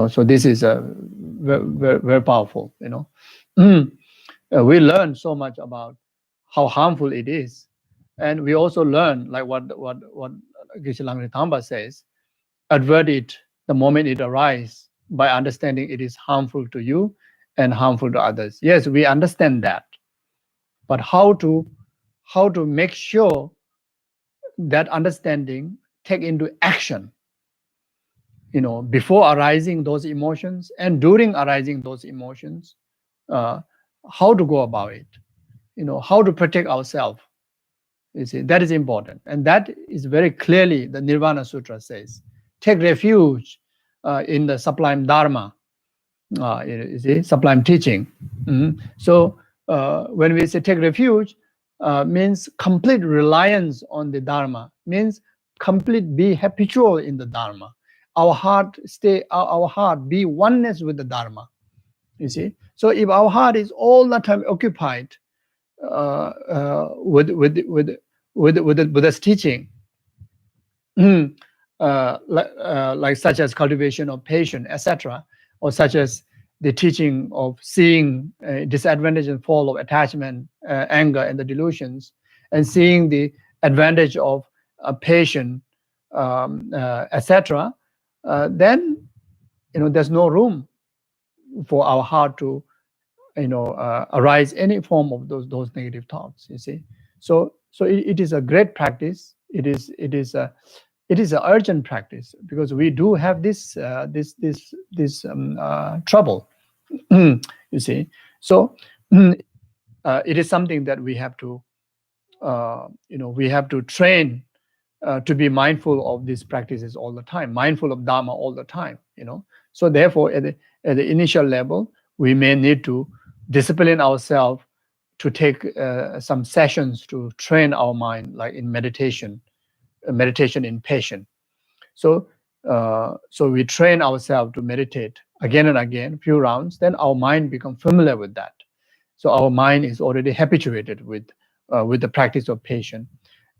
So this is very, very powerful. We learn so much about how harmful it is, and we also learn like what Geshe says: avert it the moment it arises by understanding it is harmful to you and harmful to others. Yes, we understand that, but how to make sure that understanding take into action, before arising those emotions and during arising those emotions, how to go about it, how to protect ourselves. You see, that is important, and that is very clearly the Nirvana Sutra says: take refuge in the sublime Dharma. You see, sublime teaching. So when we say take refuge, means complete reliance on the Dharma, means complete be habitual in the Dharma. Our heart be oneness with the Dharma. You see, so if our heart is all the time occupied with the Buddha's teaching, like such as cultivation of patience, etc., or such as the teaching of seeing disadvantage and fall of attachment, anger, and the delusions, and seeing the advantage of patience, etc., then there's no room for our heart to, arise any form of those negative thoughts. You see, so it is a great practice. It is an urgent practice, because we do have this trouble. You see, so it is something that we have to train to be mindful of these practices all the time, mindful of Dharma all the time. So therefore, at the initial level, we may need to discipline ourselves to take some sessions to train our mind, like in meditation in patience. So we train ourselves to meditate again and again, few rounds. Then our mind becomes familiar with that. So our mind is already habituated with the practice of patience.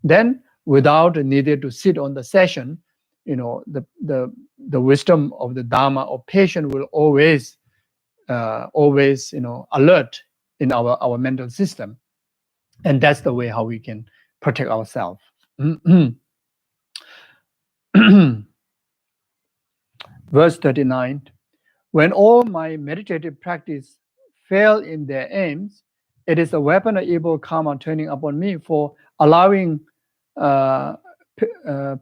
Then, without needing to sit on the session, the wisdom of the Dharma of patience will always alert in our mental system, and that's the way how we can protect ourselves. Verse 39. When all my meditative practice fail in their aims, it is a weapon of evil karma turning upon me for allowing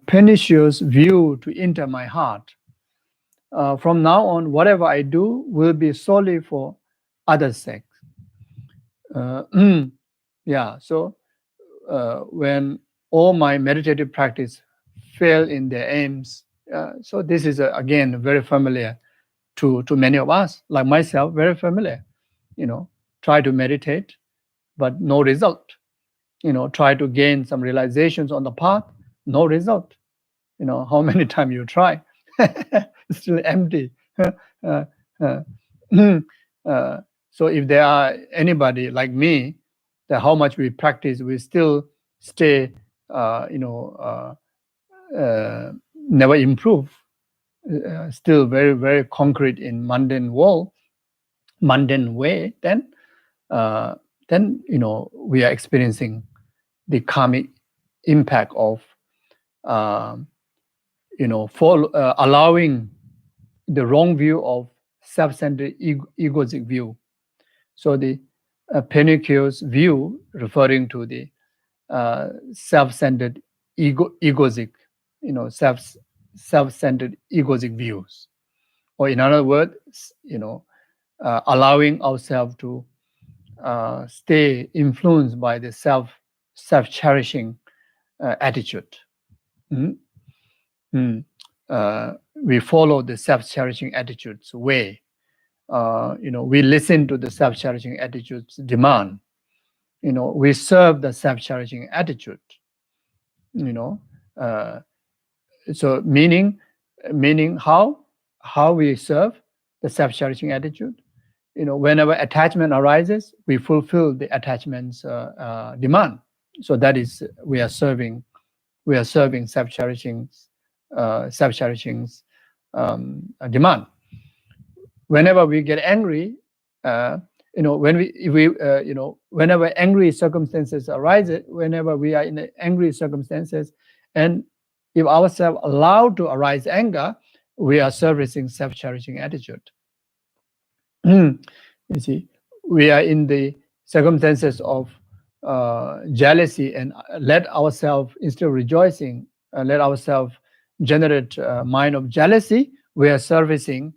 pernicious view to enter my heart. From now on, whatever I do will be solely for others' sake. So when all my meditative practice fail in their aims, so this is again very familiar to many of us, like myself, very familiar. Try to meditate, but no result. Try to gain some realizations on the path, no result. How many times you try, still empty. So if there are anybody like me, that how much we practice, we still stay, never improve, still very, very concrete in mundane way, then we are experiencing the karmic impact of allowing the wrong view of self-centered egoistic view. So the pernicious view, referring to the self-centered egoistic, self-centered egoistic views, or in other words, allowing ourselves to stay influenced by the self-cherishing attitude. We follow the self-cherishing attitude's way. We listen to the self-cherishing attitude's demand. We serve the self-cherishing attitude. So meaning how we serve the self-cherishing attitude. Whenever attachment arises, we fulfill the attachment's demand. So that is, we are serving self-cherishing's demand. Whenever we get angry, whenever angry circumstances arise, whenever we are in angry circumstances, and if ourselves allowed to arise anger, we are servicing self-cherishing attitude. You see, we are in the circumstances of jealousy, and let ourselves, instead of rejoicing, let ourselves generate mind of jealousy, we are servicing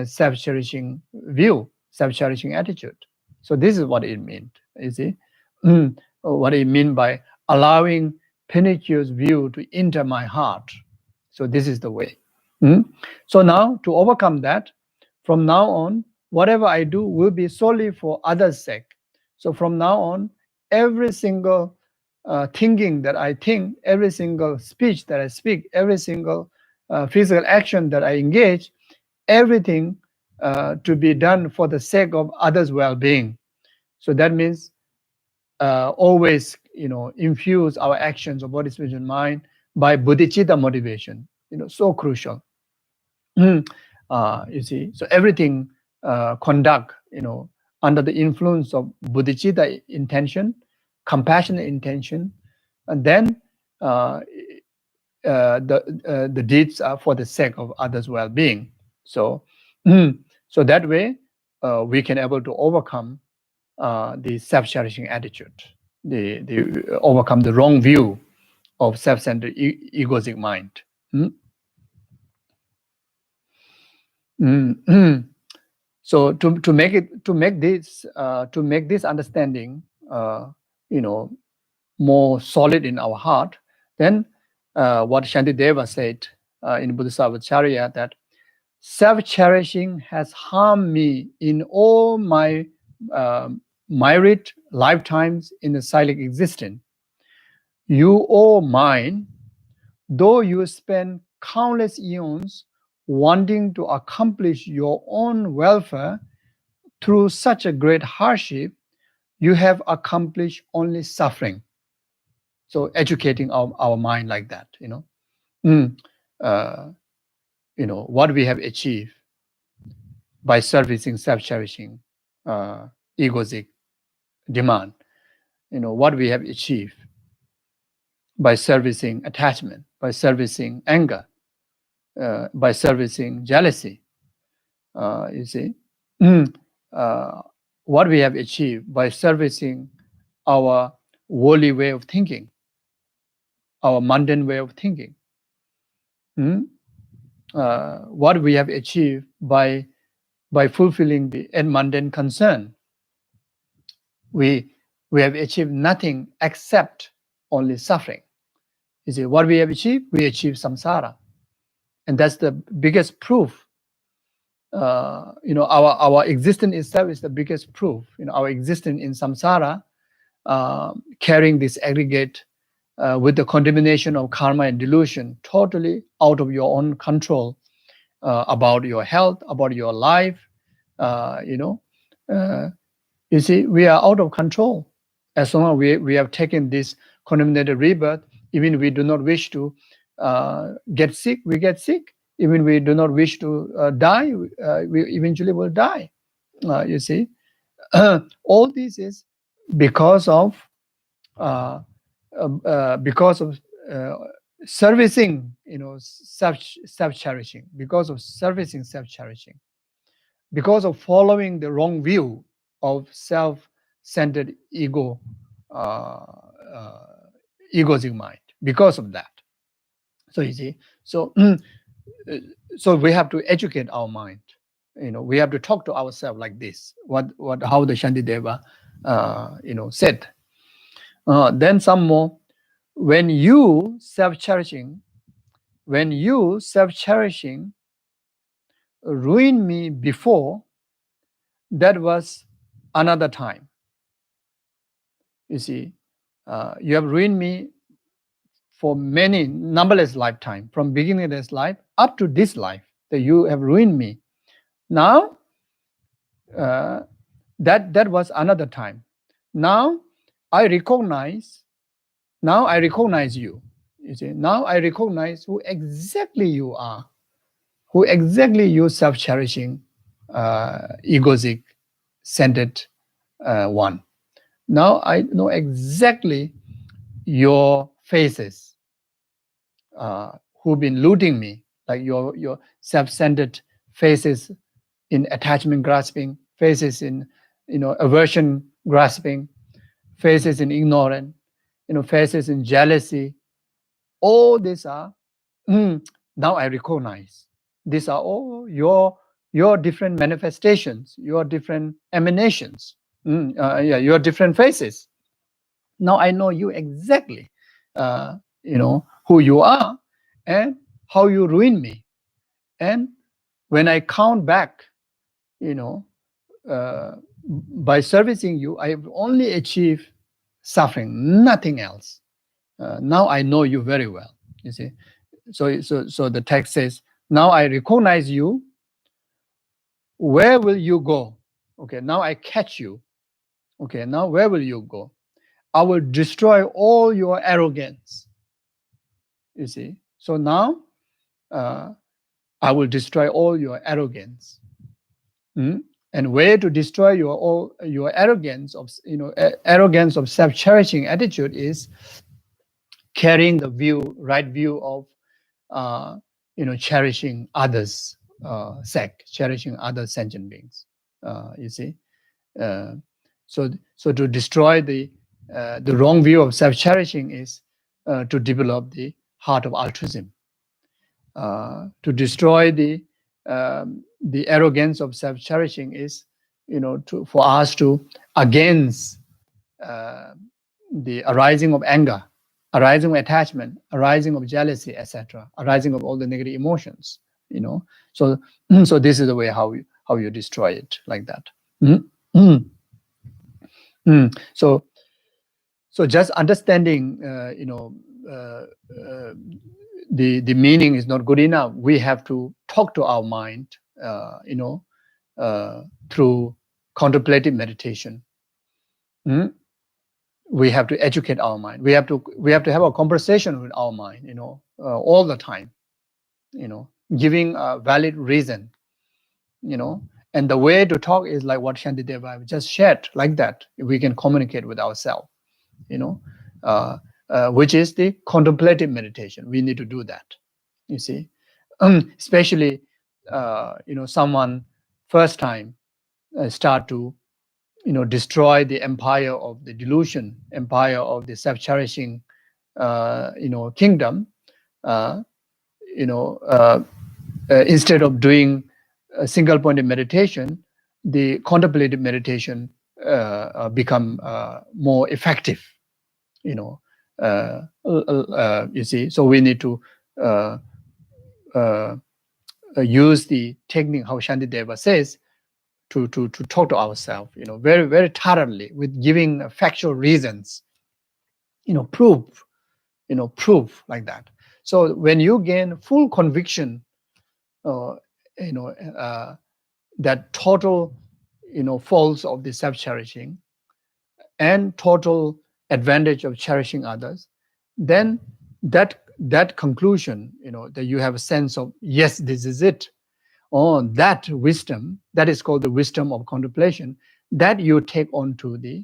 self-cherishing view, self-cherishing attitude. So this is what it means. You see, what it means by allowing pernicious view to enter my heart. So this is the way. So now, to overcome that, from now on, whatever I do will be solely for others' sake. So from now on, every single thinking that I think, every single speech that I speak, every single physical action that I engage, everything to be done for the sake of others' well-being. So that means always, infuse our actions of body, spirit, and mind by bodhicitta motivation. So crucial. You see, so everything conduct, under the influence of bodhicitta intention, compassionate intention, and then the deeds are for the sake of others' well-being. So, so that way we can able to overcome the self-cherishing attitude, the overcome the wrong view of self-centered egoic mind. So to make this understanding more solid in our heart, then what Shantideva said in Buddhasavacharya, that self-cherishing has harmed me in all my myriad lifetimes in the cyclic existence. You, O mind, though you spend countless eons wanting to accomplish your own welfare through such a great hardship, you have accomplished only suffering. So educating our mind like that, what we have achieved by servicing self-cherishing egoic demand, what we have achieved by servicing attachment, by servicing anger, by servicing jealousy, what we have achieved by servicing our worldly way of thinking, our mundane way of thinking, what we have achieved by fulfilling the mundane concern. We have achieved nothing except only suffering. You see, what we have achieved? We achieved samsara. And that's the biggest proof. Our existence itself is the biggest proof. Our existence in samsara, carrying this aggregate with the condemnation of karma and delusion, totally out of your own control, about your health, about your life. You see, we are out of control. As long as we have taken this condemnated rebirth, even we do not wish to get sick, we get sick. Even we do not wish to die, we eventually will die. You see, all this is because of servicing, self-cherishing, because of servicing self-cherishing, because of following the wrong view of self-centered egoic mind, because of that. So you see, so we have to educate our mind. We have to talk to ourselves like this. How the Shantideva, said. Then some more. When you self-cherishing ruined me before, that was another time. You see, you have ruined me for many numberless lifetime, from beginning of this life up to this life, that you have ruined me. Now, that was another time. Now I recognize you. You see, now I recognize who exactly you are, who exactly you self-cherishing, egoic, centered one. Now I know exactly your faces, who've been looting me, like your self-centered faces in attachment grasping, faces in aversion grasping, faces in ignorance, faces in jealousy. All these are now I recognize. These are all your different manifestations, your different emanations, your different faces. Now I know you exactly, who you are and how you ruin me. And when I count back, by servicing you, I have only achieved suffering, nothing else. Now I know you very well. You see, so the text says, now I recognize you. Where will you go? Okay, now I catch you. Okay, now where will you go? I will destroy all your arrogance. You see, so now I will destroy all your arrogance. And way to destroy your arrogance of arrogance of self-cherishing attitude is carrying the right view of cherishing others, sect, cherishing other sentient beings. You see, so to destroy the wrong view of self-cherishing is to develop the heart of altruism. To destroy the arrogance of self-cherishing is, for us to against the arising of anger, arising of attachment, arising of jealousy, etc., arising of all the negative emotions. So this is the way how you destroy it, like that. So just understanding, the meaning is not good enough. We have to talk to our mind, through contemplative meditation. We have to educate our mind. We have to have a conversation with our mind, all the time, giving a valid reason, and the way to talk is like what Shantideva just shared, like that. We can communicate with ourselves, which is the contemplative meditation. We need to do that, you see. Especially, someone first time start to, destroy the empire of the delusion, empire of the self-cherishing, kingdom. Instead of doing a single-pointed meditation, the contemplative meditation become more effective. You see. So we need to use the technique how Shantideva says, to talk to ourselves, very, very thoroughly, with giving factual reasons, proof, like that. So when you gain full conviction, that total, faults of the self-cherishing and total advantage of cherishing others, then that conclusion, that you have a sense of, yes, this is it. On that wisdom, that is called the wisdom of contemplation, that you take on to the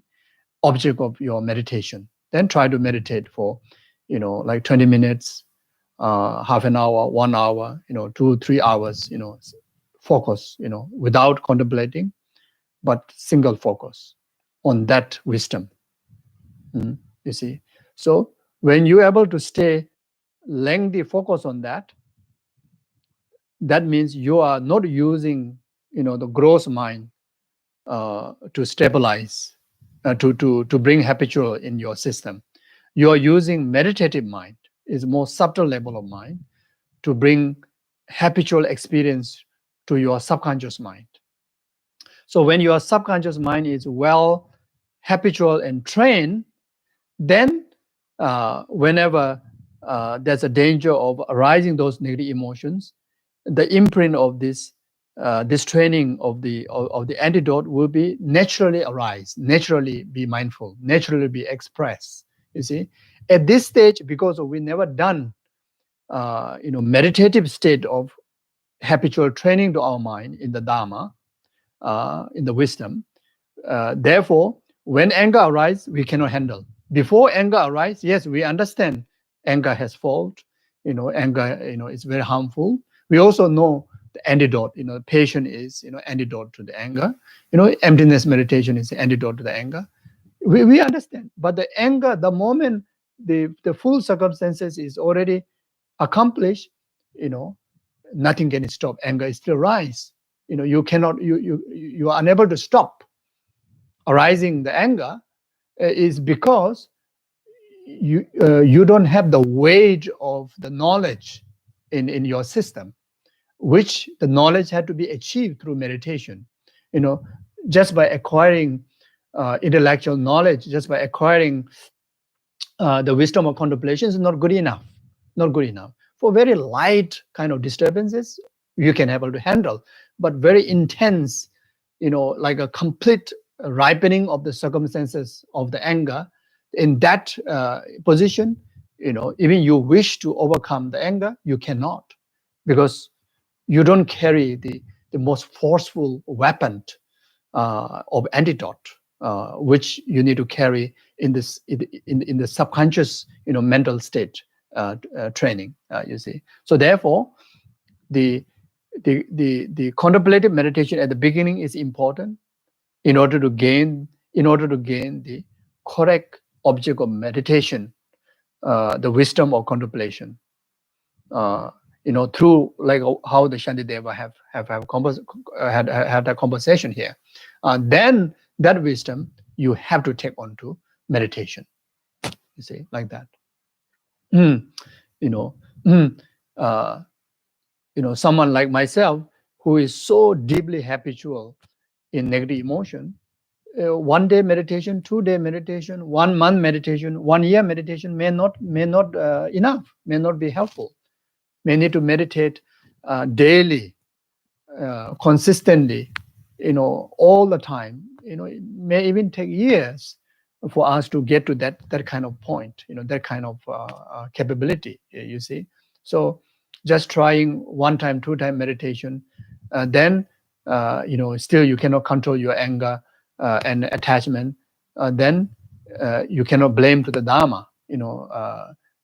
object of your meditation. Then try to meditate for, like 20 minutes, half an hour, 1 hour, 2-3 hours, focus, without contemplating, but single focus on that wisdom. You see. So when you're able to stay lengthy focus on that, that means you are not using, the gross mind to stabilize, to bring habitual in your system. You are using meditative mind, is more subtle level of mind, to bring habitual experience to your subconscious mind. So when your subconscious mind is well habitual and trained, then whenever there's a danger of arising those negative emotions, the imprint of this training of the antidote will be naturally arise, naturally be mindful, naturally be expressed. You see, at this stage, because we never done meditative state of habitual training to our mind in the Dharma, in the wisdom, therefore, when anger arises, we cannot handle. Before anger arises, yes, we understand anger has fault. Anger, is very harmful. We also know the antidote. Patience is, antidote to the anger. Emptiness meditation is the antidote to the anger. We understand, but the anger, the moment the full circumstances is already accomplished, nothing can stop. Anger is still rise. You cannot, you are unable to stop arising the anger, is because you don't have the weight of the knowledge in your system, which the knowledge had to be achieved through meditation. Just by acquiring intellectual knowledge, just by acquiring the wisdom of contemplation is not good enough. Not good enough. For very light kind of disturbances, you can able to handle, but very intense, like a complete ripening of the circumstances of the anger, in that position, even you wish to overcome the anger, you cannot, because you don't carry the most forceful weapon of antidote, which you need to carry in this in the subconscious, mental state training. You see, so therefore, the the contemplative meditation at the beginning is important in order to gain the correct object of meditation, the wisdom of contemplation. Through like how the Shantideva have had a conversation here. Then that wisdom you have to take on to meditation. You see, like that. Someone like myself who is so deeply habitual in negative emotion, 1 day meditation, 2 day meditation, 1 month meditation, 1 year meditation may not enough, may not be helpful. May need to meditate daily, consistently, all the time. It may even take years for us to get to that kind of point, that kind of capability. You see, so just trying 1 time, 2 time meditation, then still you cannot control your anger and attachment. Then you cannot blame to the Dharma,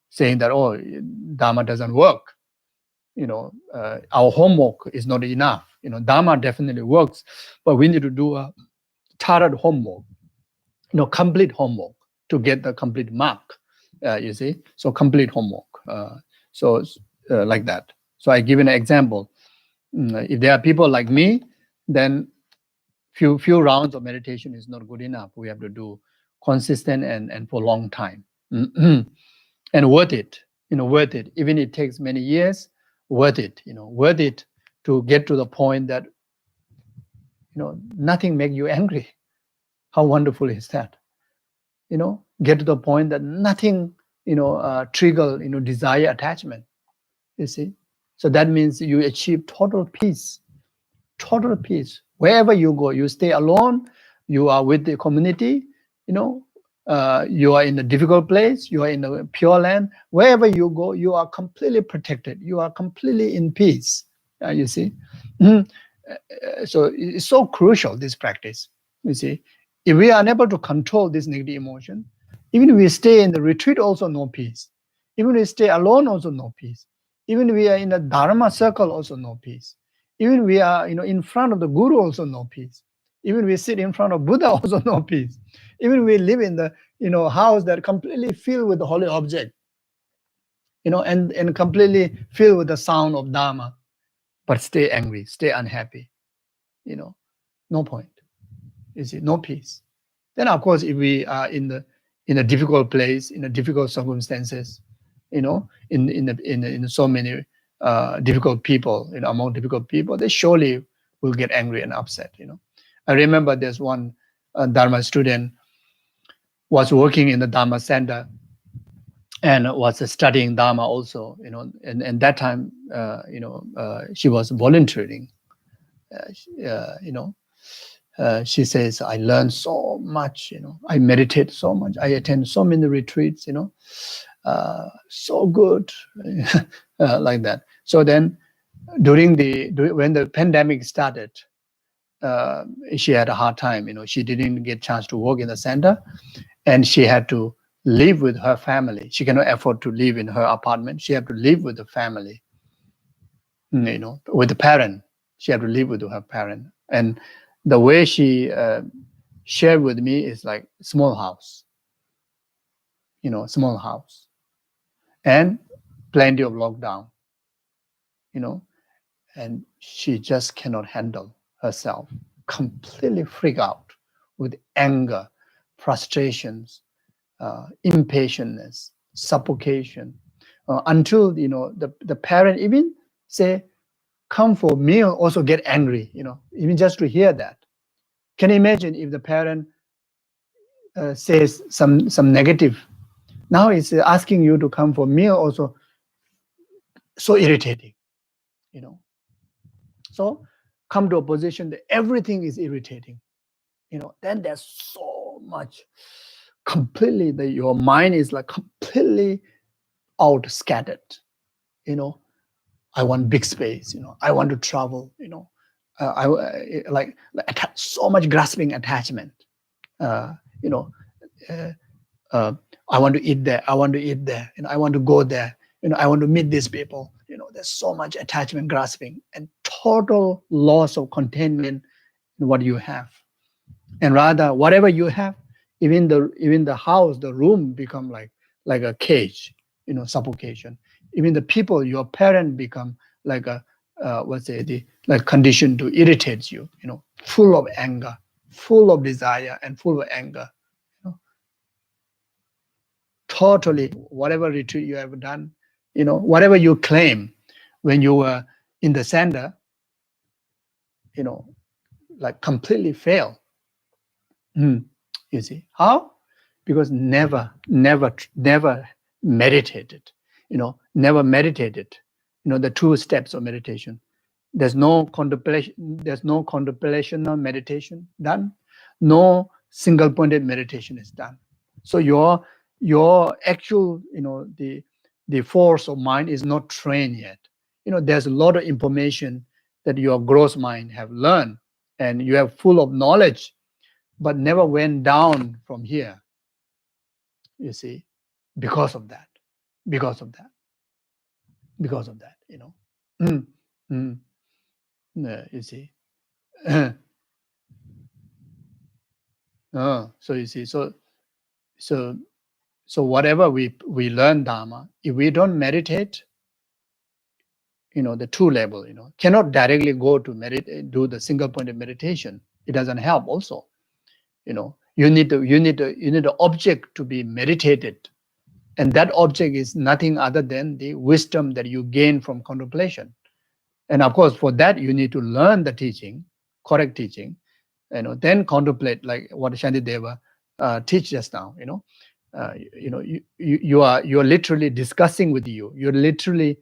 saying that Dharma doesn't work. Our homework is not enough. Dharma definitely works, but we need to do a thorough homework, complete homework to get the complete mark. You see, so complete homework. Like that. So I give an example. If there are people like me, then few rounds of meditation is not good enough. We have to do consistent and for a long time, and worth it. Worth it. Even it takes many years. Worth it, worth it to get to the point that, nothing makes you angry. How wonderful is that? Get to the point that nothing, trigger, desire attachment. You see? So that means you achieve total peace. Total peace. Wherever you go, you stay alone, you are with the community, you are in a difficult place, you are in a pure land. Wherever you go, you are completely protected. You are completely in peace. You see? So it's so crucial, this practice. You see? If we are unable to control this negative emotion, even if we stay in the retreat, also no peace. Even if we stay alone, also no peace. Even if we are in a Dharma circle, also no peace. Even if we are in front of the Guru, also no peace. Even if we sit in front of Buddha, also no peace. Even if we live in the house that completely filled with the holy object, and completely filled with the sound of Dharma, but stay angry, stay unhappy, no point. You see, no peace. Then of course, if we are in a difficult place, in a difficult circumstances, in so many difficult people, among difficult people, they surely will get angry and upset. I remember there's one Dharma student was working in the Dharma center and was studying Dharma also, and that time, she was volunteering. She says, I learned so much, I meditate so much, I attend so many retreats, so good, like that. So then when the pandemic started, she had a hard time, she didn't get a chance to work in the center, and she had to live with her family. She cannot afford to live in her apartment. She had to live with the family, with the parent. She had to live with her parent. And the way she shared with me is like small house, small house, and plenty of lockdown, and she just cannot handle herself, completely freak out with anger, frustrations, impatience, suffocation, until the parent even say, come for a meal, also get angry, even just to hear that. Can you imagine if the parent says some negative? Now it's asking you to come for a meal, also so irritating, So come to a position that everything is irritating, then there's so much, completely, your mind is like completely out scattered, I want big space, I want to travel, I like so much grasping attachment, I want to eat there, I want to eat there, I want to go there, I want to meet these people, there's so much attachment, grasping, and total loss of containment in what you have. And rather, whatever you have, even the house, the room become like a cage, suffocation. Even the people, your parent become like a like condition to irritate you, full of anger, full of desire, and full of anger. Totally, whatever retreat you have done, whatever you claim when you were in the center, like completely fail. You see how? Because never meditated, never meditated, the 2 steps of meditation. There's no contemplational meditation done. No single-pointed meditation is done. So your actual, the force of mind is not trained yet. There's a lot of information that your gross mind have learned, and you have full of knowledge, but never went down from here. You see, because of that. You see. So you see, so whatever we learn Dharma, if we don't meditate, the 2 level, cannot directly go to do the single pointed meditation. It doesn't help also. You need the object to be meditated, and that object is nothing other than the wisdom that you gain from contemplation. And of course, for that you need to learn the teaching, correct teaching, then contemplate, like what Shantideva teach just now. You are literally discussing with you. You're literally,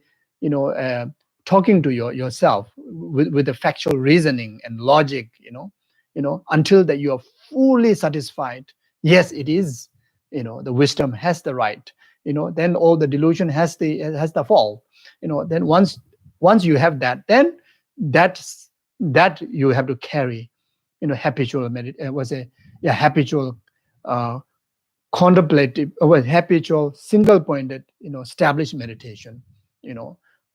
talking to yourself with the factual reasoning and logic. Until that you are fully satisfied. Yes, it is. The wisdom has the right. Then all the delusion has the fall. Then once you have that, then that you have to carry. Habitual habitual contemplative, habitual single-pointed, established meditation.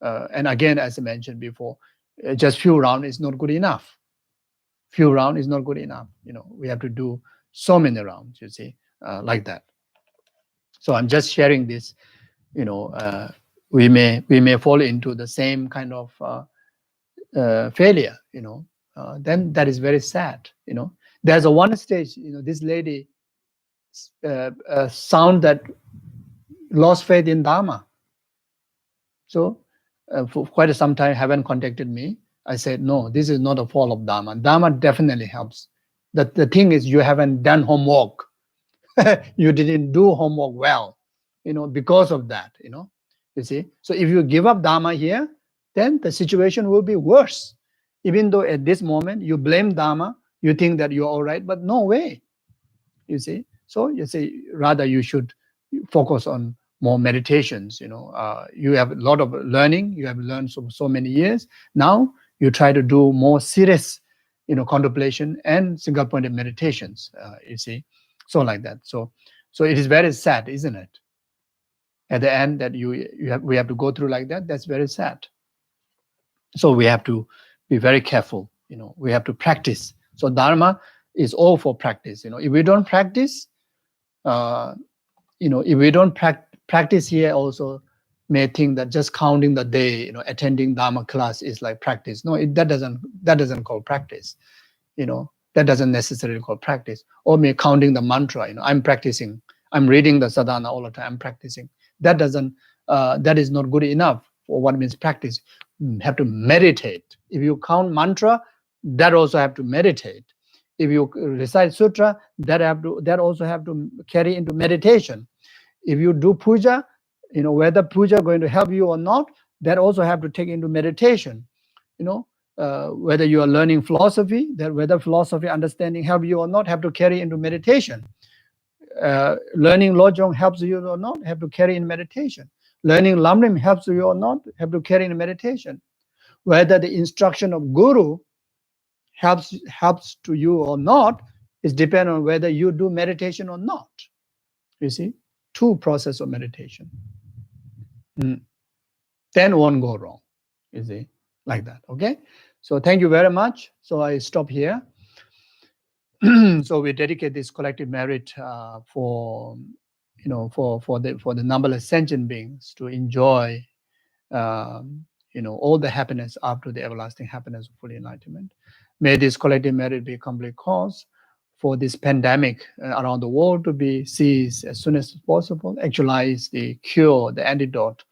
And again, as I mentioned before, just few rounds is not good enough. We have to do so many rounds, you see, like that. So I'm just sharing this. We may fall into the same kind of failure. Then that is very sad. There's a one stage. This lady sound that lost faith in Dharma. So for quite some time, haven't contacted me. I said, no, this is not a fall of Dharma. Dharma definitely helps. The thing is, you haven't done homework. You didn't do homework well, because of that, you see. So if you give up Dharma here, then the situation will be worse. Even though at this moment you blame Dharma, you think that you're all right, but no way, you see. So you say, rather you should focus on more meditations. You have a lot of learning. You have learned so many years. Now you try to do more serious, contemplation and single-pointed meditations. You see, so like that. So it is very sad, isn't it? At the end, that we have to go through like that. That's very sad. So we have to be very careful. We have to practice. So Dharma is all for practice. If we don't practice, if we don't practice here, also may think that just counting the day, attending Dharma class is like practice. No, that doesn't call practice. That doesn't necessarily call practice. Or may counting the mantra. I'm practicing. I'm reading the sadhana all the time. I'm practicing. That is not good enough for what means practice. You have to meditate. If you count mantra, that also have to meditate. If you recite sutra, that also have to carry into meditation. If you do puja, whether puja going to help you or not, that also have to take into meditation. Whether you are learning philosophy, that whether philosophy understanding help you or not, have to carry into meditation. Learning Lojong helps you or not, have to carry in meditation. Learning Lamrim helps you or not, have to carry in meditation. Whether the instruction of Guru helps to you or not is depend on whether you do meditation or not. You see, 2 process of meditation. Then won't go wrong. You see, like that. Okay. So thank you very much. So I stop here. So we dedicate this collective merit for the numberless sentient beings to enjoy all the happiness up to the everlasting happiness of full enlightenment. May this collective merit be a complete cause for this pandemic around the world to be seized as soon as possible, actualize the cure, the antidote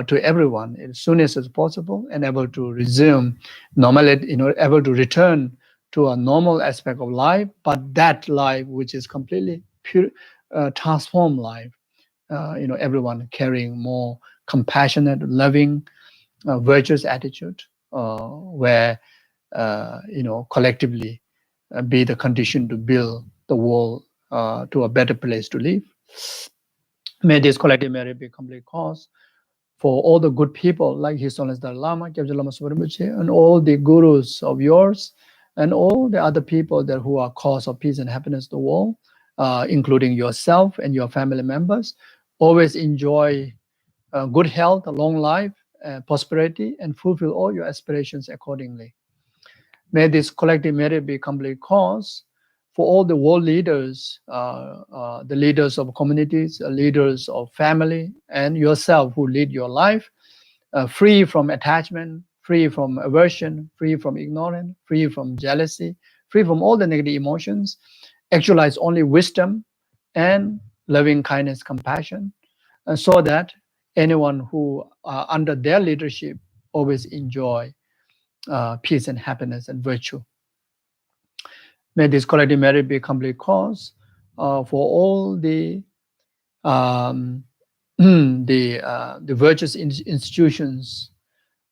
to everyone as soon as possible, and able to resume normality, able to return to a normal aspect of life, but that life which is completely pure, transformed life. Everyone carrying more compassionate, loving, virtuous attitude, where collectively be the condition to build the world to a better place to live. May this collective merit be a complete cause for all the good people like His Holiness Dalai Lama, Kyabje Lama Supreme Rinpoche, and all the gurus of yours, and all the other people that who are cause of peace and happiness to the world, including yourself and your family members. Always enjoy good health, a long life, prosperity, and fulfill all your aspirations accordingly. May this collective merit be a complete cause for all the world leaders, the leaders of communities, leaders of family, and yourself who lead your life, free from attachment, free from aversion, free from ignorance, free from jealousy, free from all the negative emotions, actualize only wisdom and loving kindness, compassion, so that anyone who under their leadership always enjoy peace and happiness and virtue. May this collective merit be a complete cause for all the virtuous institutions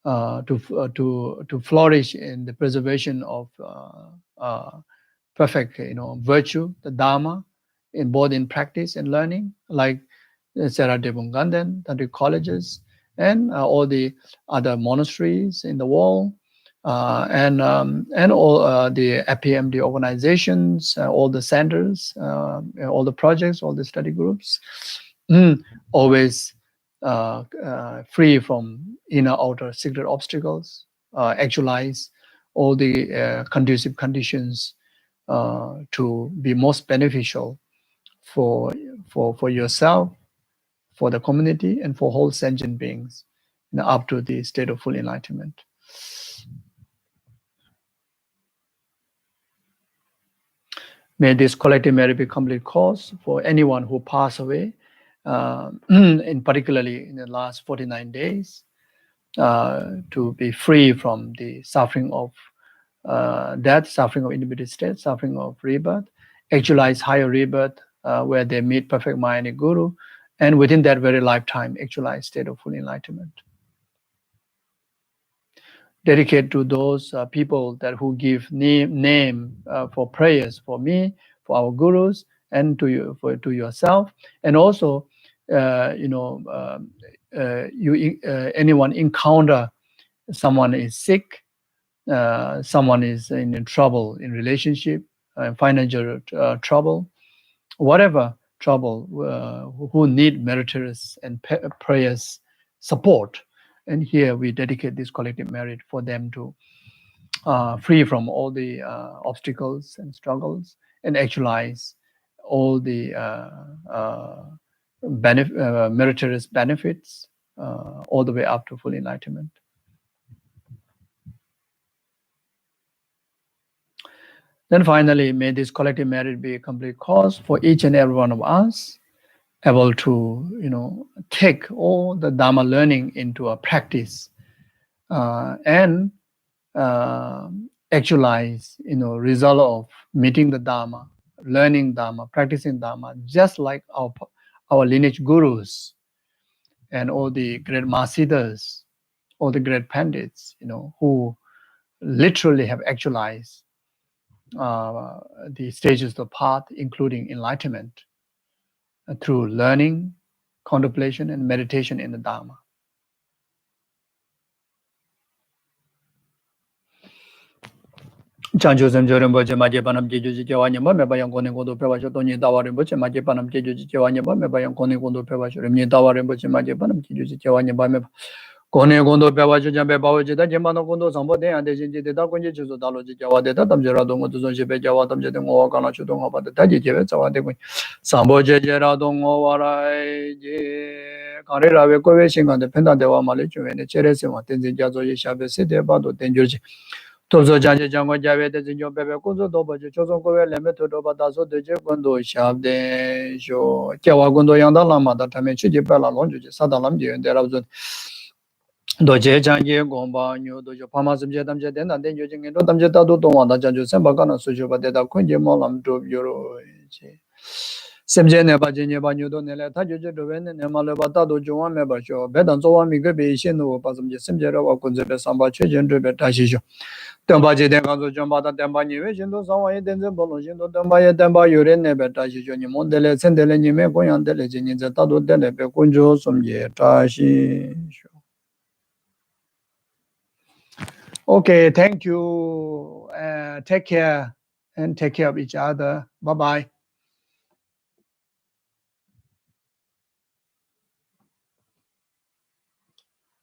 to flourish in the preservation of perfect virtue, the Dharma, in both in practice and learning, like Sarah Devungandan, Tantric colleges, and all the other monasteries in the world, and all the FPMD organizations, all the centers, all the projects, all the study groups, always free from inner outer secret obstacles, actualize all the conducive conditions to be most beneficial for yourself, for the community, and for whole sentient beings, up to the state of full enlightenment. May this collective merit be complete cause for anyone who passed away, in particularly in the last 49 days, to be free from the suffering of death, suffering of intermediate state, suffering of rebirth, actualize higher rebirth where they meet perfect Mahāyāna Guru, and within that very lifetime actualize state of full enlightenment. Dedicate to those people that who give name for prayers for me, for our gurus, and to you, to yourself, and also anyone encounter someone is sick, someone is in trouble in relationship, financial trouble, whatever trouble, who need meritorious and prayers support. And here we dedicate this collective merit for them to free from all the obstacles and struggles, and actualize all the meritorious benefits all the way up to full enlightenment. Then finally, may this collective merit be a complete cause for each and every one of us, able to take all the Dharma learning into a practice, and actualize result of meeting the Dharma, learning Dharma, practicing Dharma, just like our lineage gurus and all the great Mahasiddhas, all the great Pandits, who literally have actualized the stages of the path, including enlightenment, through learning, contemplation, and meditation in the Dharma. Chanchosam Jorimboche Majepanam Jeju Jawanyama, Mebayang Kone Kondo Pevasho, Tony Tawarimboche, Majepanam Jeju Jawanyama, Mebayang Kone Kondo Pevasho, Remni Tawarimboche, Majepanam Jeju Jawanyama, Kone Gondo Pewajan Bebawaji, the Jimano Gondo, Sambo, and the Jinji, the Dakunji, the Daloji, the Tamjera, the Zonji, Jawa, Tamjang, or Kanachudong about the Taji, Sambo Jeradong, or Carrera, Vekovation, and the Penda de Malichu, and the Cheres, and the Jazo Shabe City about the Tenjuji. Tozo Jaja Jango Jave, the Zinjo Bebecozo, Doba, Chozo, Lemento, Dazo, the Jagondo, Shab, the Show, Kawagundo Yandalama, that I mentioned, Pala Longe, Sadalam, and there was Doje Jangi Gomba, New Dojo Pamas of Jedam Jeden, and then using it, Damjeta do Doma, Janju Sembagana, Sujo, but that Kunji Molam to Euro. Semjene Bajini Banu Donella, Tajuju, and Malabata Dojo, member show, Bedanzo, Migabi, Shino, Pasam Semjera, or Kunze Samba Children, Betashisho. Tambaji Dengazo Jambata Dambani, Vision, someone then the Bologin, Dambaya Damba, Urene, Betashisho, Mondele, Sendeleni, Mekoyan, Delegin, the Tado Dele, Kunjo, some ye, Tashi. Okay, thank you. Take care and take care of each other. Bye bye.